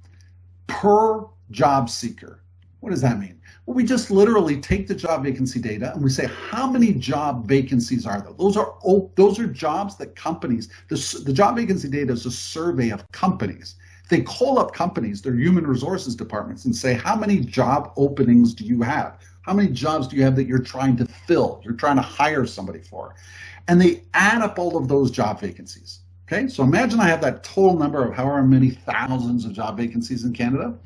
per job seeker. What does that mean? Well, we just literally take the job vacancy data and we say, how many job vacancies are there? Those are jobs that companies, the job vacancy data is a survey of companies. They call up companies, their human resources departments, and say, how many job openings do you have? How many jobs do you have that you're trying to fill? You're trying to hire somebody for. And they add up all of those job vacancies. Okay, so imagine I have that total number of however many thousands of job vacancies in Canada.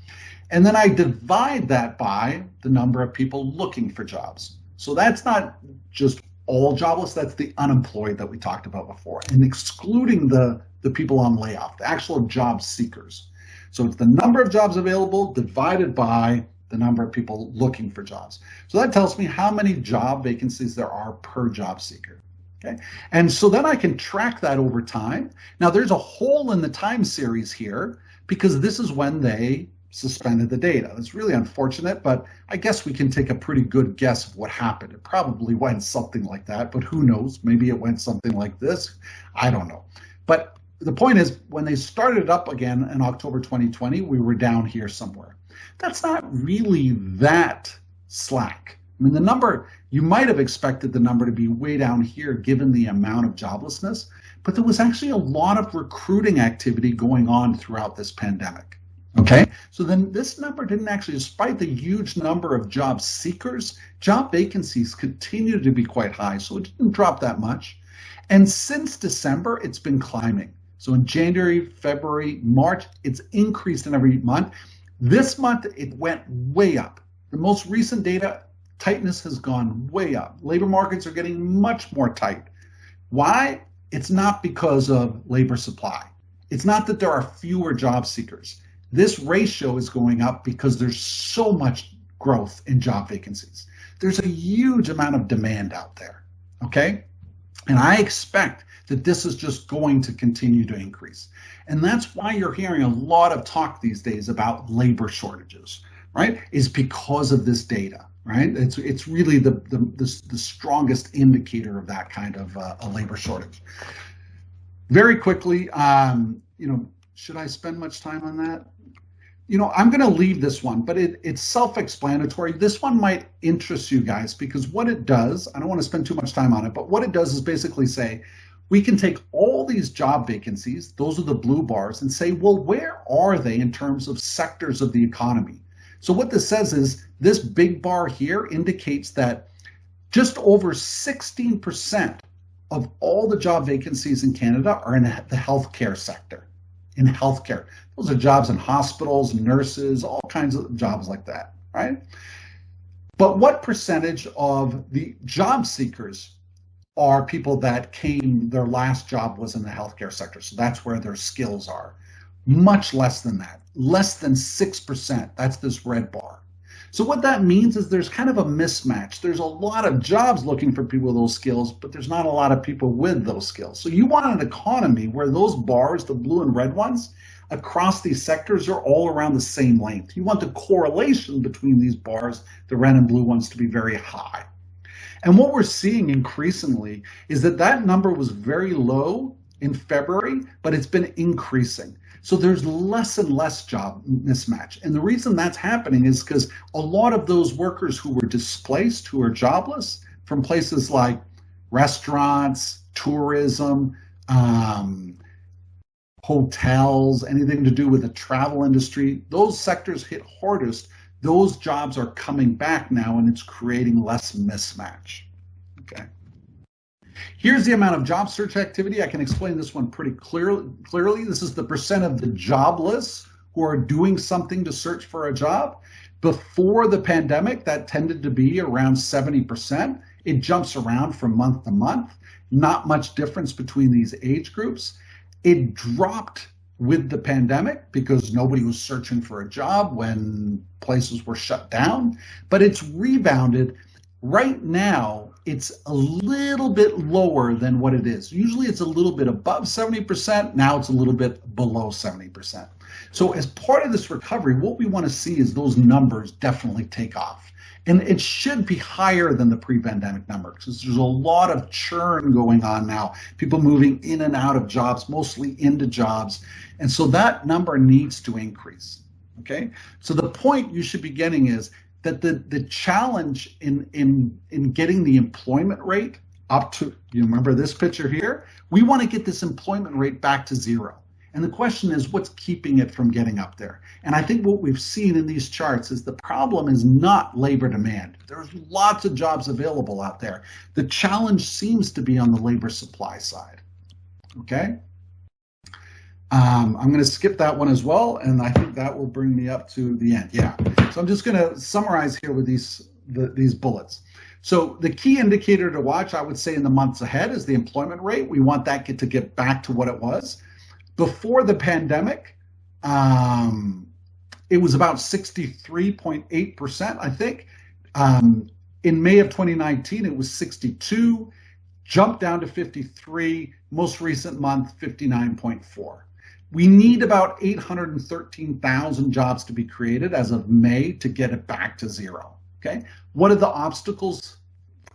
And then I divide that by the number of people looking for jobs. So that's not just all jobless, that's the unemployed that we talked about before, and excluding the people on layoff, the actual job seekers. So it's the number of jobs available divided by the number of people looking for jobs. So that tells me how many job vacancies there are per job seeker. Okay, and so then I can track that over time. Now there's a hole in the time series here because this is when they suspended the data. It's really unfortunate, but I guess we can take a pretty good guess of what happened. It probably went something like that, but who knows? Maybe it went something like this. I don't know. But the point is, when they started it up again in October 2020, we were down here somewhere. That's not really that slack. I mean, the number, you might have expected the number to be way down here given the amount of joblessness, but there was actually a lot of recruiting activity going on throughout this pandemic. Okay, so then this number didn't actually, despite the huge number of job seekers, job vacancies continued to be quite high, so it didn't drop that much. And since December, it's been climbing. So in January, February, March, it's increased in every month. This month, it went way up. The most recent data, tightness has gone way up. Labor markets are getting much more tight. Why? It's not because of labor supply. It's not that there are fewer job seekers. This ratio is going up because there's so much growth in job vacancies. There's a huge amount of demand out there, okay? And I expect that this is just going to continue to increase. And that's why you're hearing a lot of talk these days about labor shortages, right? Is because of this data, right? It's really the strongest indicator of that kind of a labor shortage. Very quickly, should I spend much time on that? I'm going to leave this one, but it's self-explanatory. This one might interest you guys because what it does, I don't want to spend too much time on it, but what it does is basically say, we can take all these job vacancies, those are the blue bars, and say, well, where are they in terms of sectors of the economy? So what this says is this big bar here indicates that just over 16% of all the job vacancies in Canada are in the healthcare sector. In healthcare. Those are jobs in hospitals, nurses, all kinds of jobs like that, right? But what percentage of the job seekers are people that their last job was in the healthcare sector? So that's where their skills are. Much less than that, less than 6%. That's this red bar. So what that means is there's kind of a mismatch. There's a lot of jobs looking for people with those skills, but there's not a lot of people with those skills. So you want an economy where those bars, the blue and red ones, across these sectors are all around the same length. You want the correlation between these bars, the red and blue ones, to be very high. And what we're seeing increasingly is that that number was very low in February, but it's been increasing. So there's less and less job mismatch. And the reason that's happening is because a lot of those workers who were displaced, who are jobless from places like restaurants, tourism, hotels, anything to do with the travel industry, those sectors hit hardest. Those jobs are coming back now, and it's creating less mismatch. Okay. Here's the amount of job search activity. I can explain this one pretty clearly. This is the percent of the jobless who are doing something to search for a job. Before the pandemic, that tended to be around 70%. It jumps around from month to month. Not much difference between these age groups. It dropped with the pandemic because nobody was searching for a job when places were shut down, but it's rebounded. Right now, it's a little bit lower than what it is. Usually it's a little bit above 70%. Now it's a little bit below 70%. So as part of this recovery, what we want to see is those numbers definitely take off. And it should be higher than the pre-pandemic number because there's a lot of churn going on now. People moving in and out of jobs, mostly into jobs. And so that number needs to increase. Okay. So the point you should be getting is that the challenge in getting the employment rate up to, you remember this picture here? We want to get this employment rate back to zero. And the question is, what's keeping it from getting up there? And I think what we've seen in these charts is the problem is not labor demand. There's lots of jobs available out there. The challenge seems to be on the labor supply side. Okay? I'm going to skip that one as well, and I think that will bring me up to the end. Yeah. So I'm just going to summarize here with these bullets. So the key indicator to watch, I would say, in the months ahead is the employment rate. We want that to get back to what it was. Before the pandemic, it was about 63.8%, I think. In May of 2019, it was 62, jumped down to 53, most recent month, 59.4. We need about 813,000 jobs to be created as of May to get it back to zero, okay? What are the obstacles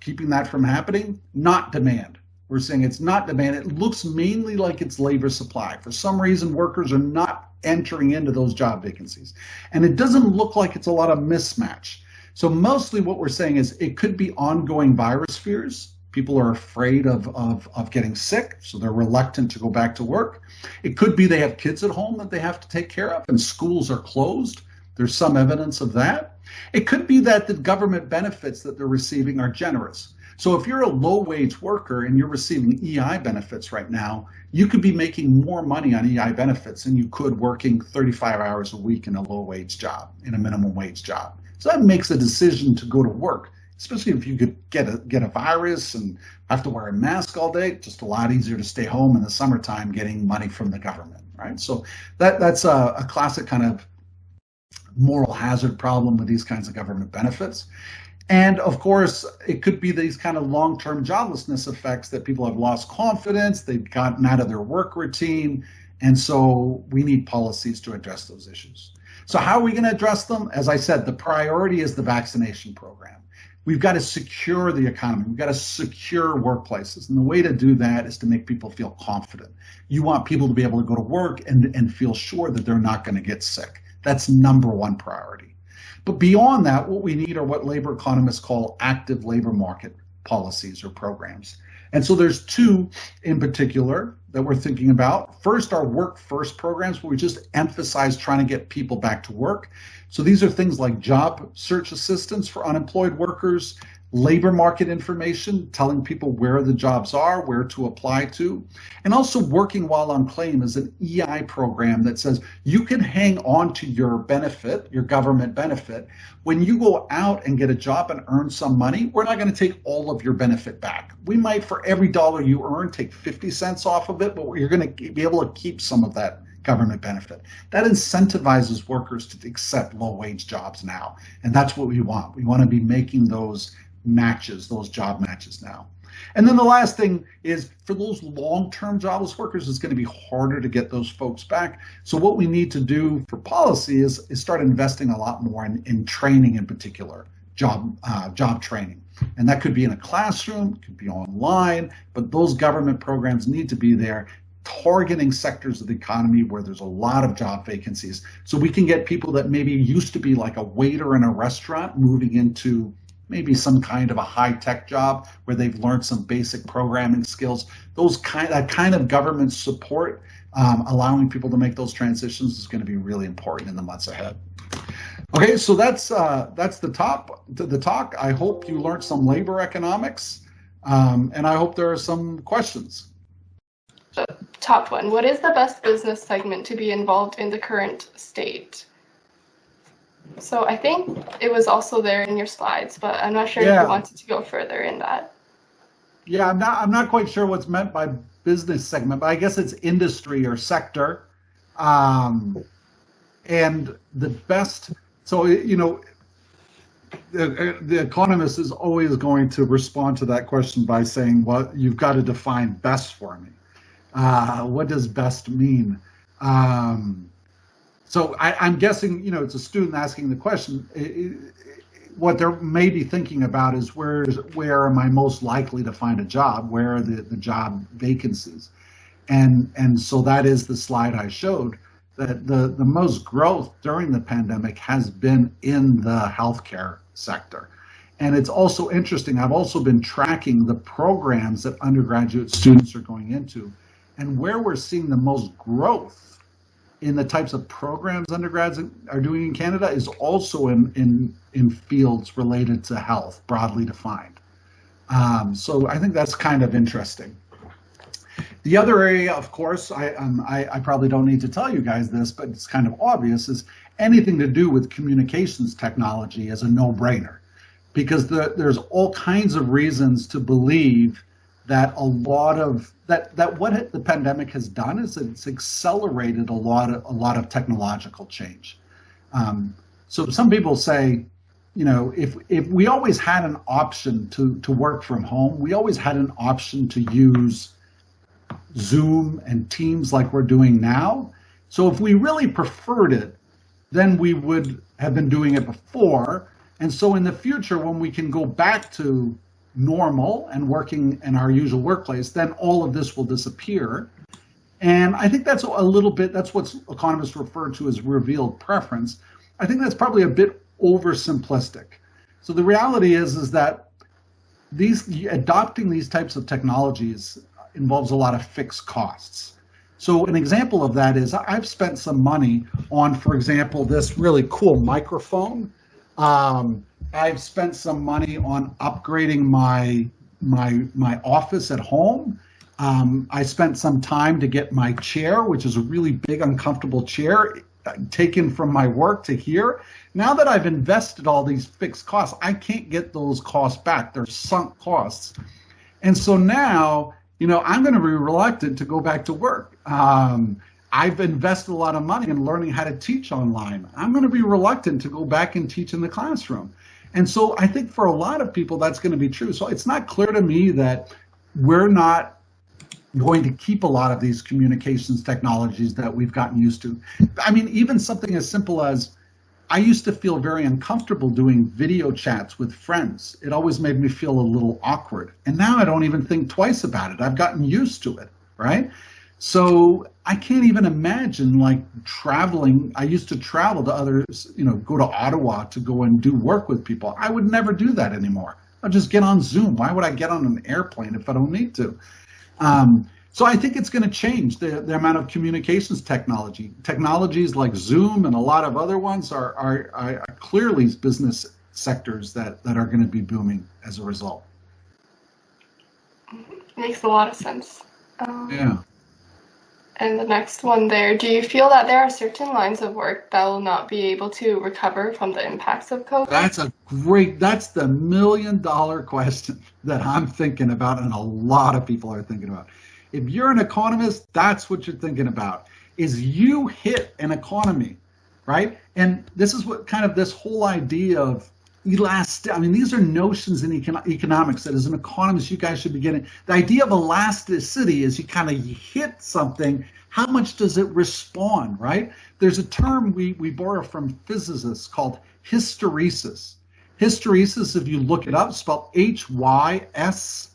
keeping that from happening? Not demand. We're saying it's not demand. It looks mainly like it's labor supply. For some reason, workers are not entering into those job vacancies. And it doesn't look like it's a lot of mismatch. So mostly what we're saying is it could be ongoing virus fears. People are afraid of getting sick, so they're reluctant to go back to work. It could be they have kids at home that they have to take care of and schools are closed. There's some evidence of that. It could be that the government benefits that they're receiving are generous. So if you're a low-wage worker and you're receiving EI benefits right now, you could be making more money on EI benefits than you could working 35 hours a week in a low-wage job, in a minimum wage job. So that makes a decision to go to work, especially if you could get a virus and have to wear a mask all day. Just a lot easier to stay home in the summertime getting money from the government, right? So that's a classic kind of moral hazard problem with these kinds of government benefits. And of course, it could be these kind of long-term joblessness effects that people have lost confidence, they've gotten out of their work routine, and so we need policies to address those issues. So how are we going to address them? As I said, the priority is the vaccination program. We've got to secure the economy. We've got to secure workplaces. And the way to do that is to make people feel confident. You want people to be able to go to work and feel sure that they're not going to get sick. That's number one priority. But beyond that, what we need are what labor economists call active labor market policies or programs. And so there's two in particular that we're thinking about. First, our Work First programs, where we just emphasize trying to get people back to work. So these are things like job search assistance for unemployed workers, labor market information, telling people where the jobs are, where to apply to, and also Working While on Claim is an EI program that says you can hang on to your benefit, your government benefit. When you go out and get a job and earn some money, we're not going to take all of your benefit back. We might, for every dollar you earn, take 50 cents off of it, but you're going to be able to keep some of that government benefit. That incentivizes workers to accept low-wage jobs now, and that's what we want. We want to be making those matches, those job matches now. And then the last thing is, for those long-term jobless workers, it's going to be harder to get those folks back. So what we need to do for policy is start investing a lot more in training, in particular, job training. And that could be in a classroom, it could be online, but those government programs need to be there, targeting sectors of the economy where there's a lot of job vacancies. So we can get people that maybe used to be like a waiter in a restaurant moving into maybe some kind of a high-tech job where they've learned some basic programming skills. That kind of government support, allowing people to make those transitions, is going to be really important in the months ahead. Okay, so that's the talk. I hope you learned some labor economics, and I hope there are some questions. Top one: what is the best business segment to be involved in the current state? So I think it was also there in your slides, but I'm not sure if you wanted to go further in that. Yeah, I'm not quite sure what's meant by business segment, but I guess it's industry or sector. And the best, so, you know, the economist is always going to respond to that question by saying, well, you've got to define best for me. What does best mean? So I'm guessing, you know, it's a student asking the question. What they're maybe thinking about is where am I most likely to find a job? Where are the job vacancies? And so that is the slide I showed, that the most growth during the pandemic has been in the healthcare sector. And it's also interesting, I've also been tracking the programs that undergraduate students are going into, and where we're seeing the most growth in the types of programs undergrads are doing in Canada is also in fields related to health, broadly defined. So I think that's kind of interesting. The other area, of course, I probably don't need to tell you guys this, but it's kind of obvious, is anything to do with communications technology is a no-brainer, because there's all kinds of reasons to believe that what the pandemic has done is it's accelerated a lot of technological change. So some people say, you know, if we always had an option to work from home, we always had an option to use Zoom and Teams like we're doing now. So if we really preferred it, then we would have been doing it before. And so in the future, when we can go back to normal and working in our usual workplace, then all of this will disappear. And I think that's that's what economists refer to as revealed preference. I think that's probably a bit oversimplistic. So the reality is that adopting these types of technologies involves a lot of fixed costs. So an example of that is I've spent some money on, for example, this really cool microphone. I've spent some money on upgrading my office at home. I spent some time to get my chair, which is a really big, uncomfortable chair, taken from my work to here. Now that I've invested all these fixed costs, I can't get those costs back. They're sunk costs. And so now, you know, I'm going to be reluctant to go back to work. I've invested a lot of money in learning how to teach online. I'm going to be reluctant to go back and teach in the classroom. And so I think for a lot of people, that's going to be true. So it's not clear to me that we're not going to keep a lot of these communications technologies that we've gotten used to. I mean, even something as simple as, I used to feel very uncomfortable doing video chats with friends. It always made me feel a little awkward. And now I don't even think twice about it. I've gotten used to it, right? So I can't even imagine like traveling. I used to travel to others, you know, go to Ottawa to go and do work with people. I would never do that anymore. I'll just get on Zoom. Why would I get on an airplane if I don't need to? So I think it's going to change the amount of communications technology. Technologies like Zoom and a lot of other ones are clearly business sectors that are going to be booming as a result. Makes a lot of sense. Yeah. And the next one there, do you feel that there are certain lines of work that will not be able to recover from the impacts of COVID? That's the $1 million question that I'm thinking about and a lot of people are thinking about. If you're an economist, that's what you're thinking about. is you hit an economy, right? And this is what kind of this whole idea of elastic. I mean, these are notions in economics that as an economist you guys should be getting. The idea of elasticity is you kind of hit something, how much does it respond, right? There's a term we borrow from physicists called hysteresis. Hysteresis, if you look it up, spelled Hysteresis,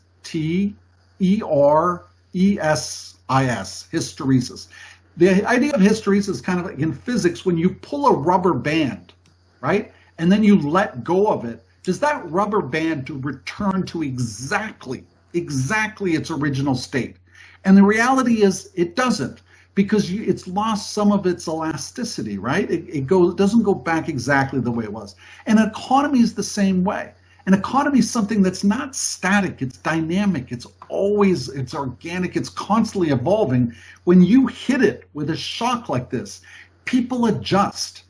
hysteresis. The idea of hysteresis is kind of like in physics, when you pull a rubber band, right? And then you let go of it, does that rubber band to return to exactly its original state? And the reality is it doesn't, because it's lost some of its elasticity, right? It doesn't go back exactly the way it was. And an economy is the same way. An economy is something that's not static, it's dynamic, it's organic, it's constantly evolving. When you hit it with a shock like this, people adjust.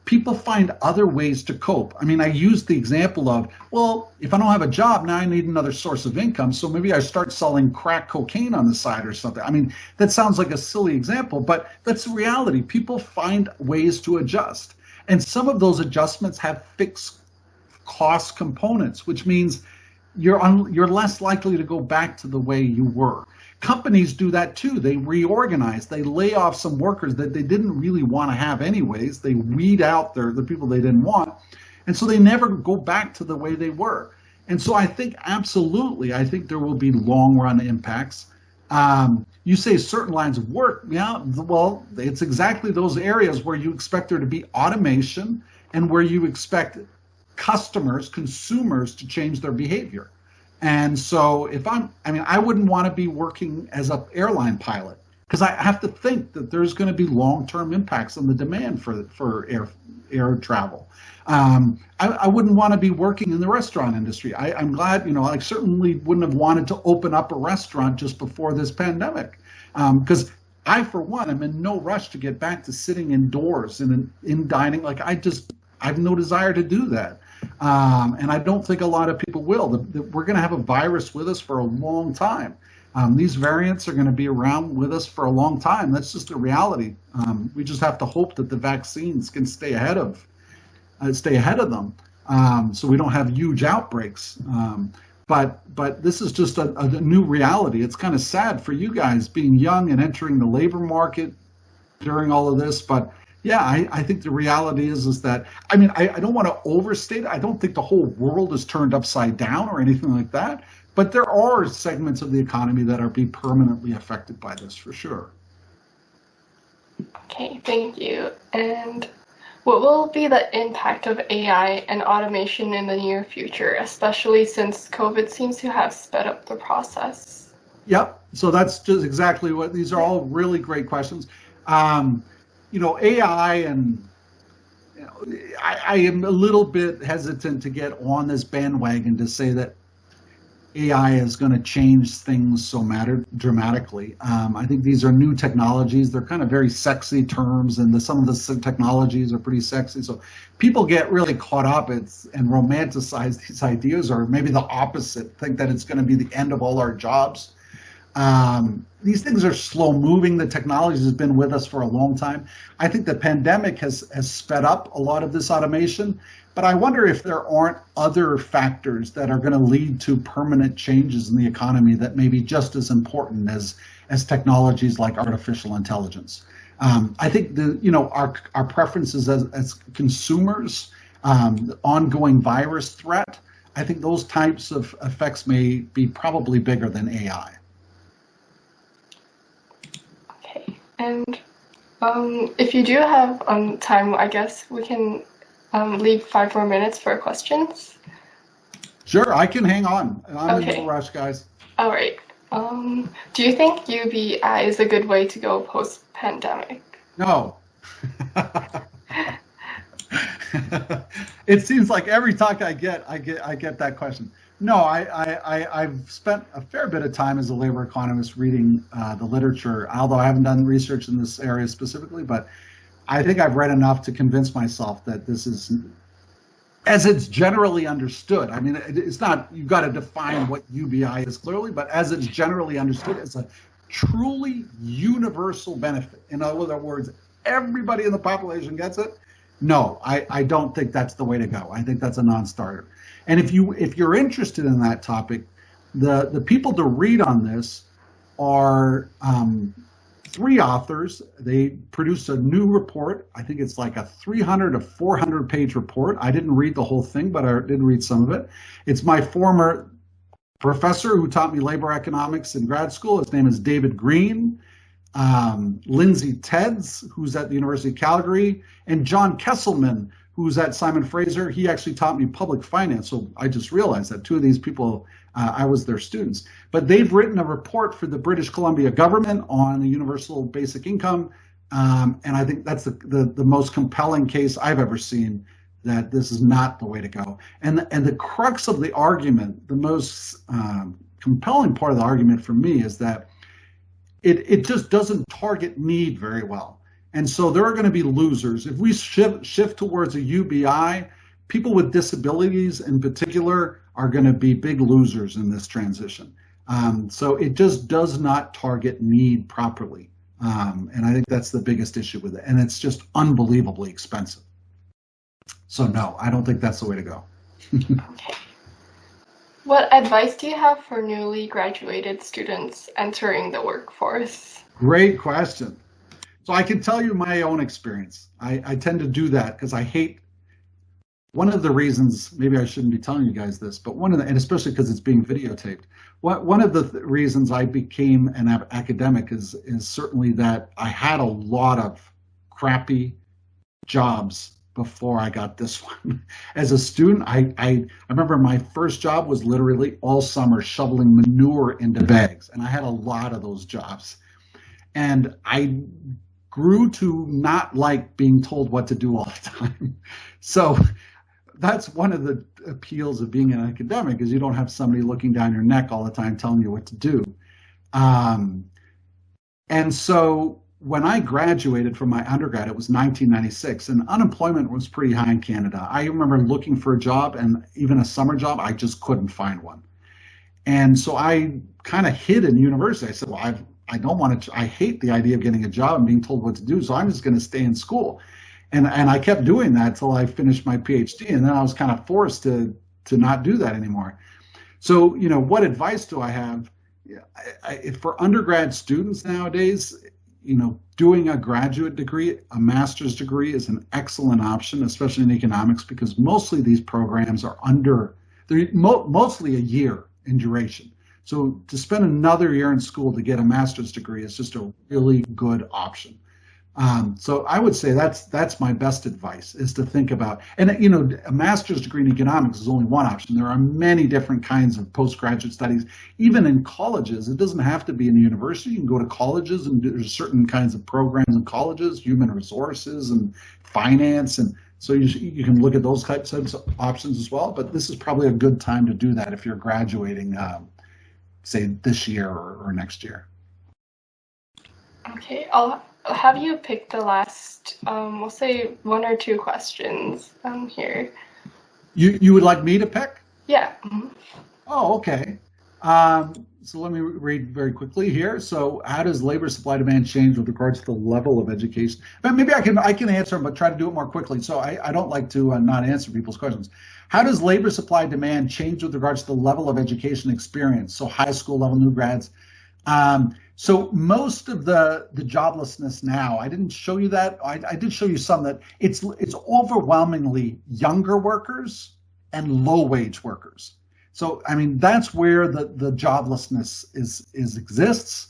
People find other ways to cope. I mean, I used the example of, well, if I don't have a job, now I need another source of income, so maybe I start selling crack cocaine on the side or something. I mean, that sounds like a silly example, but that's the reality. People find ways to adjust. And some of those adjustments have fixed cost components, which means you're less likely to go back to the way you were. Companies do that too. They reorganize. They lay off some workers that they didn't really want to have anyways. They weed out the people they didn't want. And so they never go back to the way they were. And so I think absolutely, I think there will be long run impacts. You say certain lines of work, yeah, well, it's exactly those areas where you expect there to be automation and where you expect consumers to change their behavior. And so I wouldn't want to be working as an airline pilot, because I have to think that there's going to be long-term impacts on the demand for air travel. I wouldn't want to be working in the restaurant industry. I'm glad, I certainly wouldn't have wanted to open up a restaurant just before this pandemic, because I, for one, am in no rush to get back to sitting indoors in dining. Like I have no desire to do that. And I don't think a lot of people will. We're going to have a virus with us for a long time. These variants are going to be around with us for a long time. That's just a reality. We just have to hope that the vaccines can stay ahead of them, so we don't have huge outbreaks. But this is just a new reality. It's kind of sad for you guys being young and entering the labor market during all of this, but yeah, I think the reality is that, I mean, I don't want to overstate it. I don't think the whole world is turned upside down or anything like that, but there are segments of the economy that are being permanently affected by this, for sure. Okay, thank you. And what will be the impact of AI and automation in the near future, especially since COVID seems to have sped up the process? Yep, so that's just exactly what, these are all really great questions. AI and I am a little bit hesitant to get on this bandwagon to say that AI is going to change things so dramatically. I think these are new technologies. They're kind of very sexy terms, and some of the technologies are pretty sexy. So people get really caught up and romanticize these ideas, or maybe the opposite, think that it's going to be the end of all our jobs. These things are slow moving. The technology has been with us for a long time. I think the pandemic has sped up a lot of this automation, but I wonder if there aren't other factors that are going to lead to permanent changes in the economy that may be just as important as technologies like artificial intelligence. I think our preferences as consumers, the ongoing virus threat, I think those types of effects may be probably bigger than AI. And if you do have time, I guess we can leave 5 more minutes for questions. Sure, I can hang on. I'm Okay. in no rush, guys. All right. Do you think UBI is a good way to go post-pandemic? No. It seems like every talk I get that question. No, I've spent a fair bit of time as a labor economist reading the literature, although I haven't done research in this area specifically, but I think I've read enough to convince myself that this is, as it's generally understood. I mean, it's not, you've got to define what UBI is clearly, but as it's generally understood, truly universal benefit, in other words, everybody in the population gets it, no, I don't think that's the way to go. I think that's a non-starter. And if you're interested in that topic, the people to read on this are 3 authors. They produced a new report. I think it's like a 300 to 400 page report. I didn't read the whole thing, but I did read some of it. It's my former professor who taught me labor economics in grad school. His name is David Green. Lindsay Tedds, who's at the University of Calgary, and John Kesselman, who's at Simon Fraser. He actually taught me public finance. So I just realized that 2 of these people, I was their students. But they've written a report for the British Columbia government on the universal basic income. And I think that's the most compelling case I've ever seen that this is not the way to go. And the crux of the argument, the most compelling part of the argument for me is that it just doesn't target need very well. And so there are going to be losers. If we shift towards a UBI, people with disabilities in particular are going to be big losers in this transition. So it just does not target need properly. And I think that's the biggest issue with it. And it's just unbelievably expensive. So no, I don't think that's the way to go. Okay. What advice do you have for newly graduated students entering the workforce? Great question. So I can tell you my own experience. I tend to do that because I hate, one of the reasons, maybe I shouldn't be telling you guys this, but and especially because it's being videotaped, one of the reasons I became an academic is certainly that I had a lot of crappy jobs before I got this one. As a student, I remember my first job was literally all summer shoveling manure into bags, and I had a lot of those jobs. And I grew to not like being told what to do all the time. So that's one of the appeals of being an academic, is you don't have somebody looking down your neck all the time telling you what to do. And so when I graduated from my undergrad, it was 1996, and unemployment was pretty high in Canada. I remember looking for a job, and even a summer job, I just couldn't find one. And so I kind of hid in university. I said, well, I don't want to, I hate the idea of getting a job and being told what to do, so I'm just going to stay in school. And I kept doing that till I finished my PhD, and then I was kind of forced to not do that anymore. So, you know, what advice do I have? For undergrad students nowadays, you know, doing a graduate degree, a master's degree, is an excellent option, especially in economics, because mostly they're mostly a year in duration. So to spend another year in school to get a master's degree is just a really good option. So I would say that's my best advice, is to think about, and you know, a master's degree in economics is only one option. There are many different kinds of postgraduate studies, even in colleges. It doesn't have to be in a university. You can go to colleges, and there's certain kinds of programs in colleges, human resources and finance, and so you can look at those types of options as well. But this is probably a good time to do that if you're graduating, say this year or next year. Okay, I'll have you pick the last, we'll say 1 or 2 questions here. You would like me to pick? Yeah. Mm-hmm. Oh, okay. So let me read very quickly here. So how does labor supply demand change with regards to the level of education? But maybe I can answer them, but try to do it more quickly. So I don't like to not answer people's questions. How does labor supply demand change with regards to the level of education experience? So high school level new grads. So most of the joblessness now, I didn't show you that. I did show you some, that it's overwhelmingly younger workers and low wage workers. So, I mean, that's where the joblessness exists,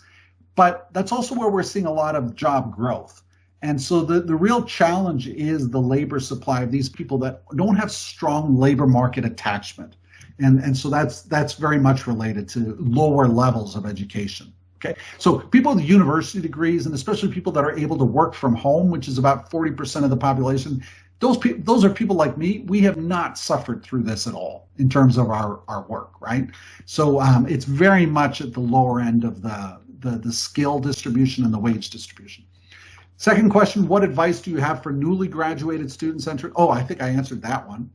but that's also where we're seeing a lot of job growth. And so the real challenge is the labor supply of these people that don't have strong labor market attachment. And so that's very much related to lower levels of education. Okay, so people with university degrees, and especially people that are able to work from home, which is about 40% of the population, those are people like me. We have not suffered through this at all in terms of our work, right? So it's very much at the lower end of the skill distribution and the wage distribution. Second question, what advice do you have for newly graduated students entering? Oh, I think I answered that one.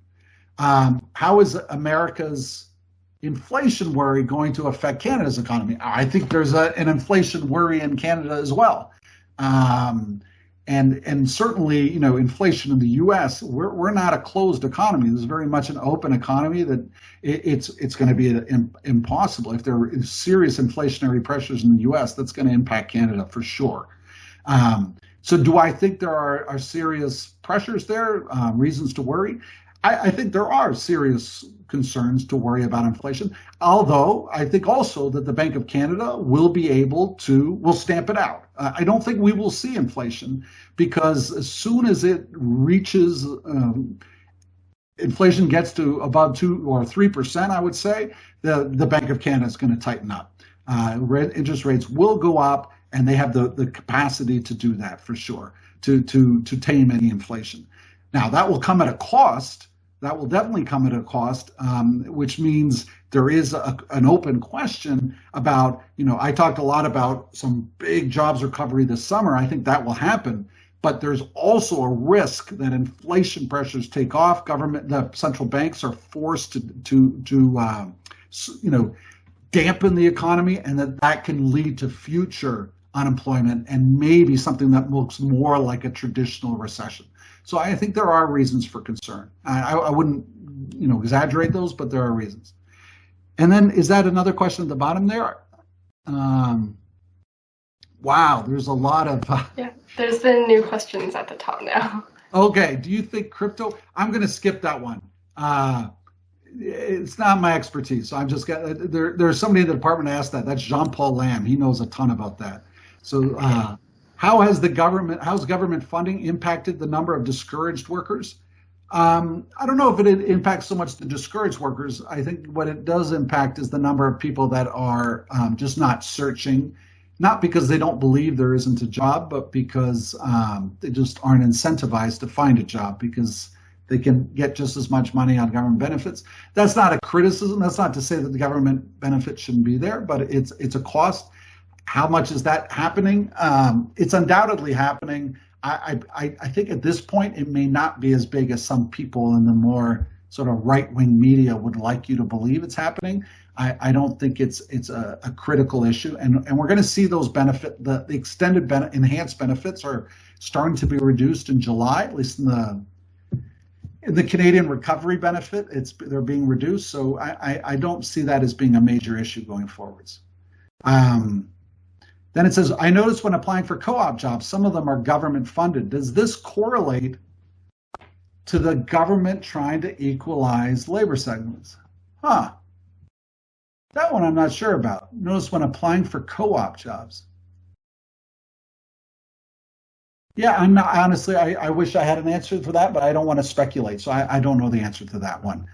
How is America's inflation worry going to affect Canada's economy? I think there's an inflation worry in Canada as well. And certainly, inflation in the U.S., we're not a closed economy. This is very much an open economy that it's going to be impossible. If there are serious inflationary pressures in the U.S., that's going to impact Canada for sure. So do I think there are serious pressures there, reasons to worry? I think there are serious concerns to worry about inflation, although I think also that the Bank of Canada will stamp it out. I don't think we will see inflation because as soon as it reaches, inflation gets to above 2 or 3%, I would say, the Bank of Canada is going to tighten up. Interest rates will go up, and they have the capacity to do that for sure, to tame any inflation. Now, that will come at a cost. That will definitely come at a cost, which means there is an open question about, I talked a lot about some big jobs recovery this summer. I think that will happen, but there's also a risk that inflation pressures take off. The central banks are forced to dampen the economy, and that can lead to future unemployment and maybe something that looks more like a traditional recession. So I think there are reasons for concern. I wouldn't, exaggerate those, but there are reasons. And then, is that another question at the bottom there? Wow, there's a lot of. Yeah, there's been new questions at the top now. Okay, do you think crypto? I'm going to skip that one. It's not my expertise. So I'm just there's somebody in the department asked that. That's Jean-Paul Lamb. He knows a ton about that. So. How's government funding impacted the number of discouraged workers? I don't know if it impacts so much the discouraged workers. I think what it does impact is the number of people that are just not searching, not because they don't believe there isn't a job, but because they just aren't incentivized to find a job because they can get just as much money on government benefits. That's not a criticism. That's not to say that the government benefits shouldn't be there, but it's a cost. How much is that happening? It's undoubtedly happening. I think at this point it may not be as big as some people in the more sort of right-wing media would like you to believe it's happening. I don't think it's a critical issue, and we're going to see those the extended enhanced benefits are starting to be reduced in July, at least in the Canadian recovery benefit. They're being reduced, so I don't see that as being a major issue going forwards. Then it says, I noticed when applying for co-op jobs, some of them are government funded. Does this correlate to the government trying to equalize labor segments? That one I'm not sure about. Notice when applying for co-op jobs. Yeah, I'm not, honestly, I wish I had an answer for that, but I don't want to speculate. So I don't know the answer to that one.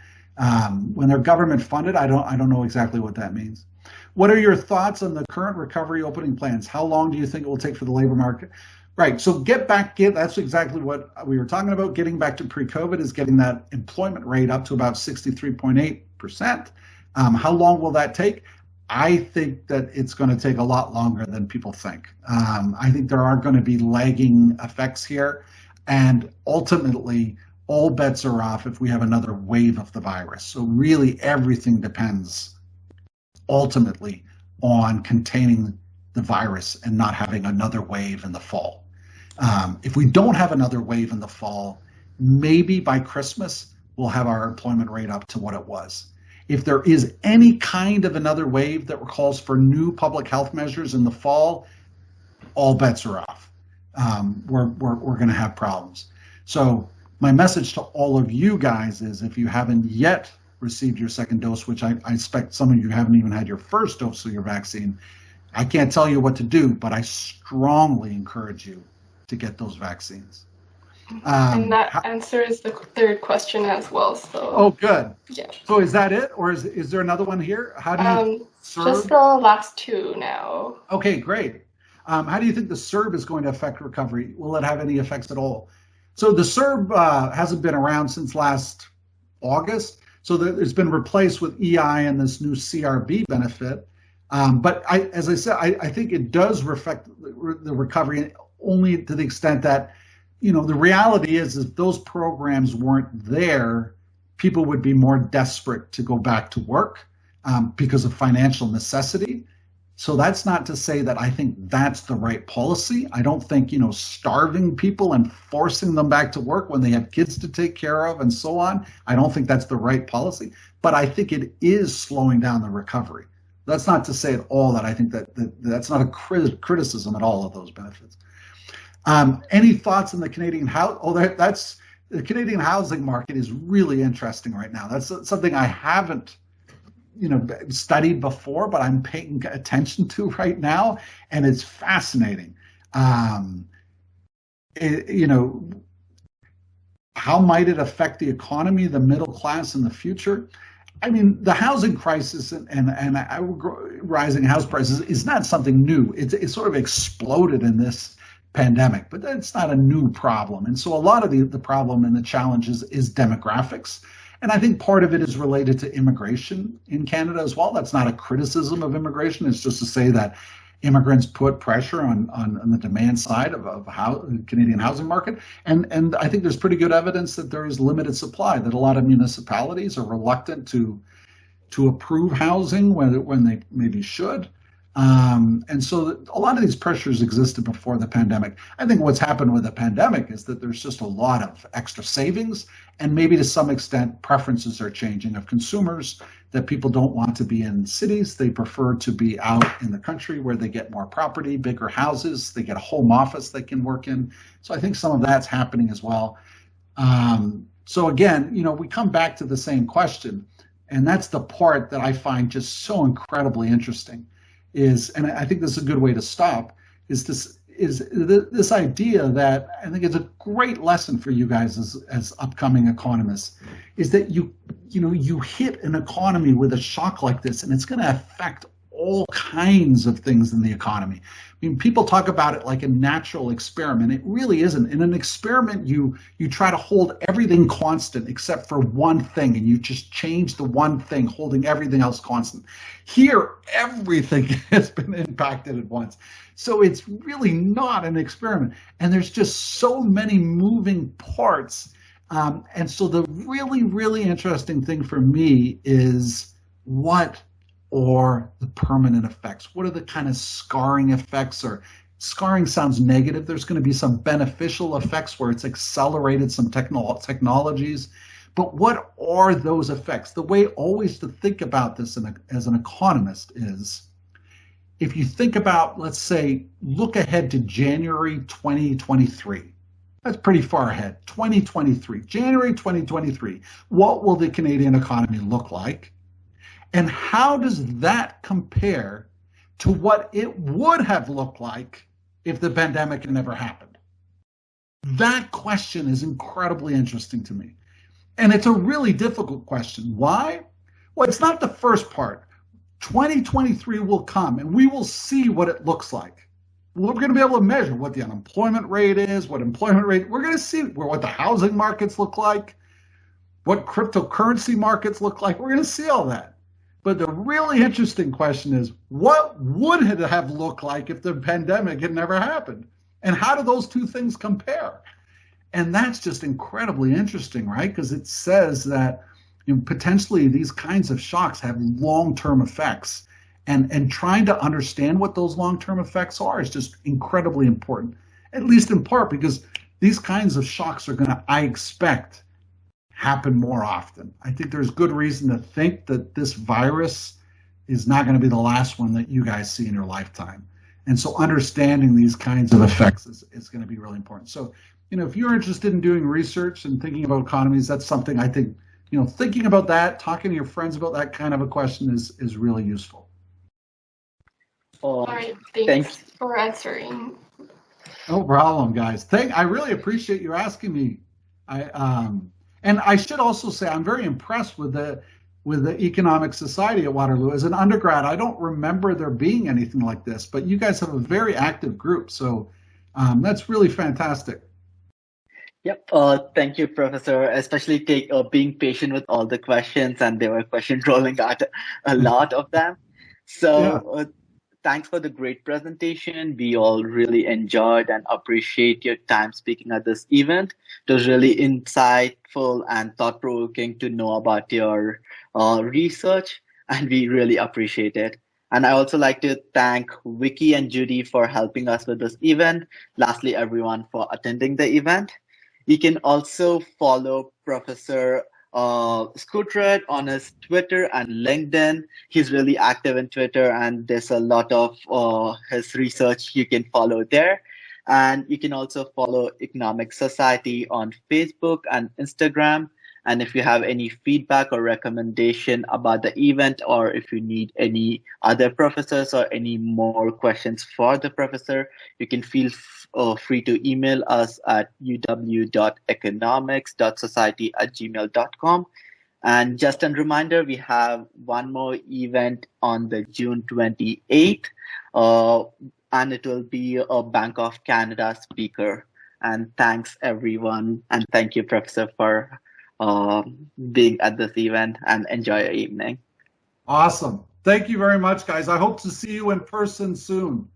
When they're government funded, I don't know exactly what that means. What are your thoughts on the current recovery opening plans? How long do you think it will take for the labor market? Right, so that's exactly what we were talking about. Getting back to pre-COVID is getting that employment rate up to about 63.8%. How long will that take? I think that it's going to take a lot longer than people think. I think there are going to be lagging effects here, and ultimately, all bets are off if we have another wave of the virus. So really everything depends ultimately on containing the virus and not having another wave in the fall. If we don't have another wave in the fall, maybe by Christmas, we'll have our employment rate up to what it was. If there is any kind of another wave that calls for new public health measures in the fall, all bets are off. We're going to have problems. So my message to all of you guys is if you haven't yet received your second dose, which I expect some of you haven't even had your first dose of your vaccine, I can't tell you what to do, but I strongly encourage you to get those vaccines. And that answers the third question as well. So. Oh, good. Yeah. So is that it, or is there another one here? How do you serve? Just the last two now. Okay, great. How do you think the CERB is going to affect recovery? Will it have any effects at all? So the CERB hasn't been around since last August. So it's been replaced with EI and this new CRB benefit. But as I said, I think it does affect the recovery only to the extent that, the reality is if those programs weren't there, people would be more desperate to go back to work. because of financial necessity. So that's not to say that I think that's the right policy. I don't think, starving people and forcing them back to work when they have kids to take care of and so on, I don't think that's the right policy. But I think it is slowing down the recovery. That's not to say at all that I think that's not a criticism at all of those benefits. Any thoughts on the Canadian house? That's the Canadian housing market is really interesting right now. That's something I haven't studied before, but I'm paying attention to right now, and it's fascinating. How might it affect the economy, the middle class in the future? I mean, the housing crisis and rising house prices is not something new. It's sort of exploded in this pandemic, but it's not a new problem. And so a lot of the problem and the challenges is demographics. And I think part of it is related to immigration in Canada as well. That's not a criticism of immigration. It's just to say that immigrants put pressure on the demand side of how the Canadian housing market. And I think there's pretty good evidence that there is limited supply, that a lot of municipalities are reluctant to approve housing when they maybe should. And so a lot of these pressures existed before the pandemic. I think what's happened with the pandemic is that there's just a lot of extra savings, and maybe to some extent preferences are changing of consumers, that people don't want to be in cities. They prefer to be out in the country where they get more property, bigger houses, they get a home office they can work in. So I think some of that's happening as well. So again, we come back to the same question, and that's the part that I find just so incredibly interesting. And I think this is a good way to stop, is this idea that I think is a great lesson for you guys as upcoming economists, is that you hit an economy with a shock like this, and it's going to affect all kinds of things in the economy. I mean, people talk about it like a natural experiment. It really isn't. In an experiment, you try to hold everything constant except for one thing, and you just change the one thing, holding everything else constant. Here, everything has been impacted at once. So it's really not an experiment. And there's just so many moving parts. And so the really, really interesting thing for me is what or the permanent effects? What are the kind of scarring effects? Or scarring sounds negative. There's going to be some beneficial effects where it's accelerated some technologies. But what are those effects? The way always to think about this as an economist is, if you think about, let's say, look ahead to January 2023. That's pretty far ahead. 2023, January 2023. What will the Canadian economy look like? And how does that compare to what it would have looked like if the pandemic had never happened? That question is incredibly interesting to me. And it's a really difficult question. Why? Well, it's not the first part. 2023 will come and we will see what it looks like. We're going to be able to measure what the unemployment rate is, we're going to see what the housing markets look like, what cryptocurrency markets look like. We're going to see all that. But the really interesting question is, what would it have looked like if the pandemic had never happened? And how do those two things compare? And that's just incredibly interesting, right? Because it says that potentially these kinds of shocks have long-term effects. And trying to understand what those long-term effects are is just incredibly important, at least in part because these kinds of shocks are going to, I expect, happen more often. I think there's good reason to think that this virus is not going to be the last one that you guys see in your lifetime. And so understanding these kinds of effects is going to be really important. So, if you're interested in doing research and thinking about economies, that's something I think, thinking about that, talking to your friends about that kind of a question is really useful. All right, thanks for answering. No problem, guys. I really appreciate you asking me. And I should also say I'm very impressed with the Economic Society at Waterloo. As an undergrad, I don't remember there being anything like this, but you guys have a very active group, so that's really fantastic. Yep. Thank you, Professor. Especially being patient with all the questions, and there were questions rolling out, a lot of them. So yeah. Thanks for the great presentation. We all really enjoyed and appreciate your time speaking at this event. It was really insightful and thought-provoking to know about your research. and we really appreciate it. And I also like to thank Vicky and Judy for helping us with this event. Lastly, everyone for attending the event. You can also follow Professor Skuterud on his Twitter and LinkedIn. He's really active in Twitter, and there's a lot of his research you can follow there. And you can also follow Economic Society on Facebook and Instagram. And if you have any feedback or recommendation about the event, or if you need any other professors or any more questions for the professor, you can feel free to email us at uw.economics.society@gmail.com. And just a reminder, we have one more event on the June 28th, and it will be a Bank of Canada speaker. And thanks, everyone. And thank you, Professor, for being at this event, and enjoy your evening. Awesome. Thank you very much, guys. I hope to see you in person soon.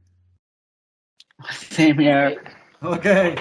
Same here. Okay.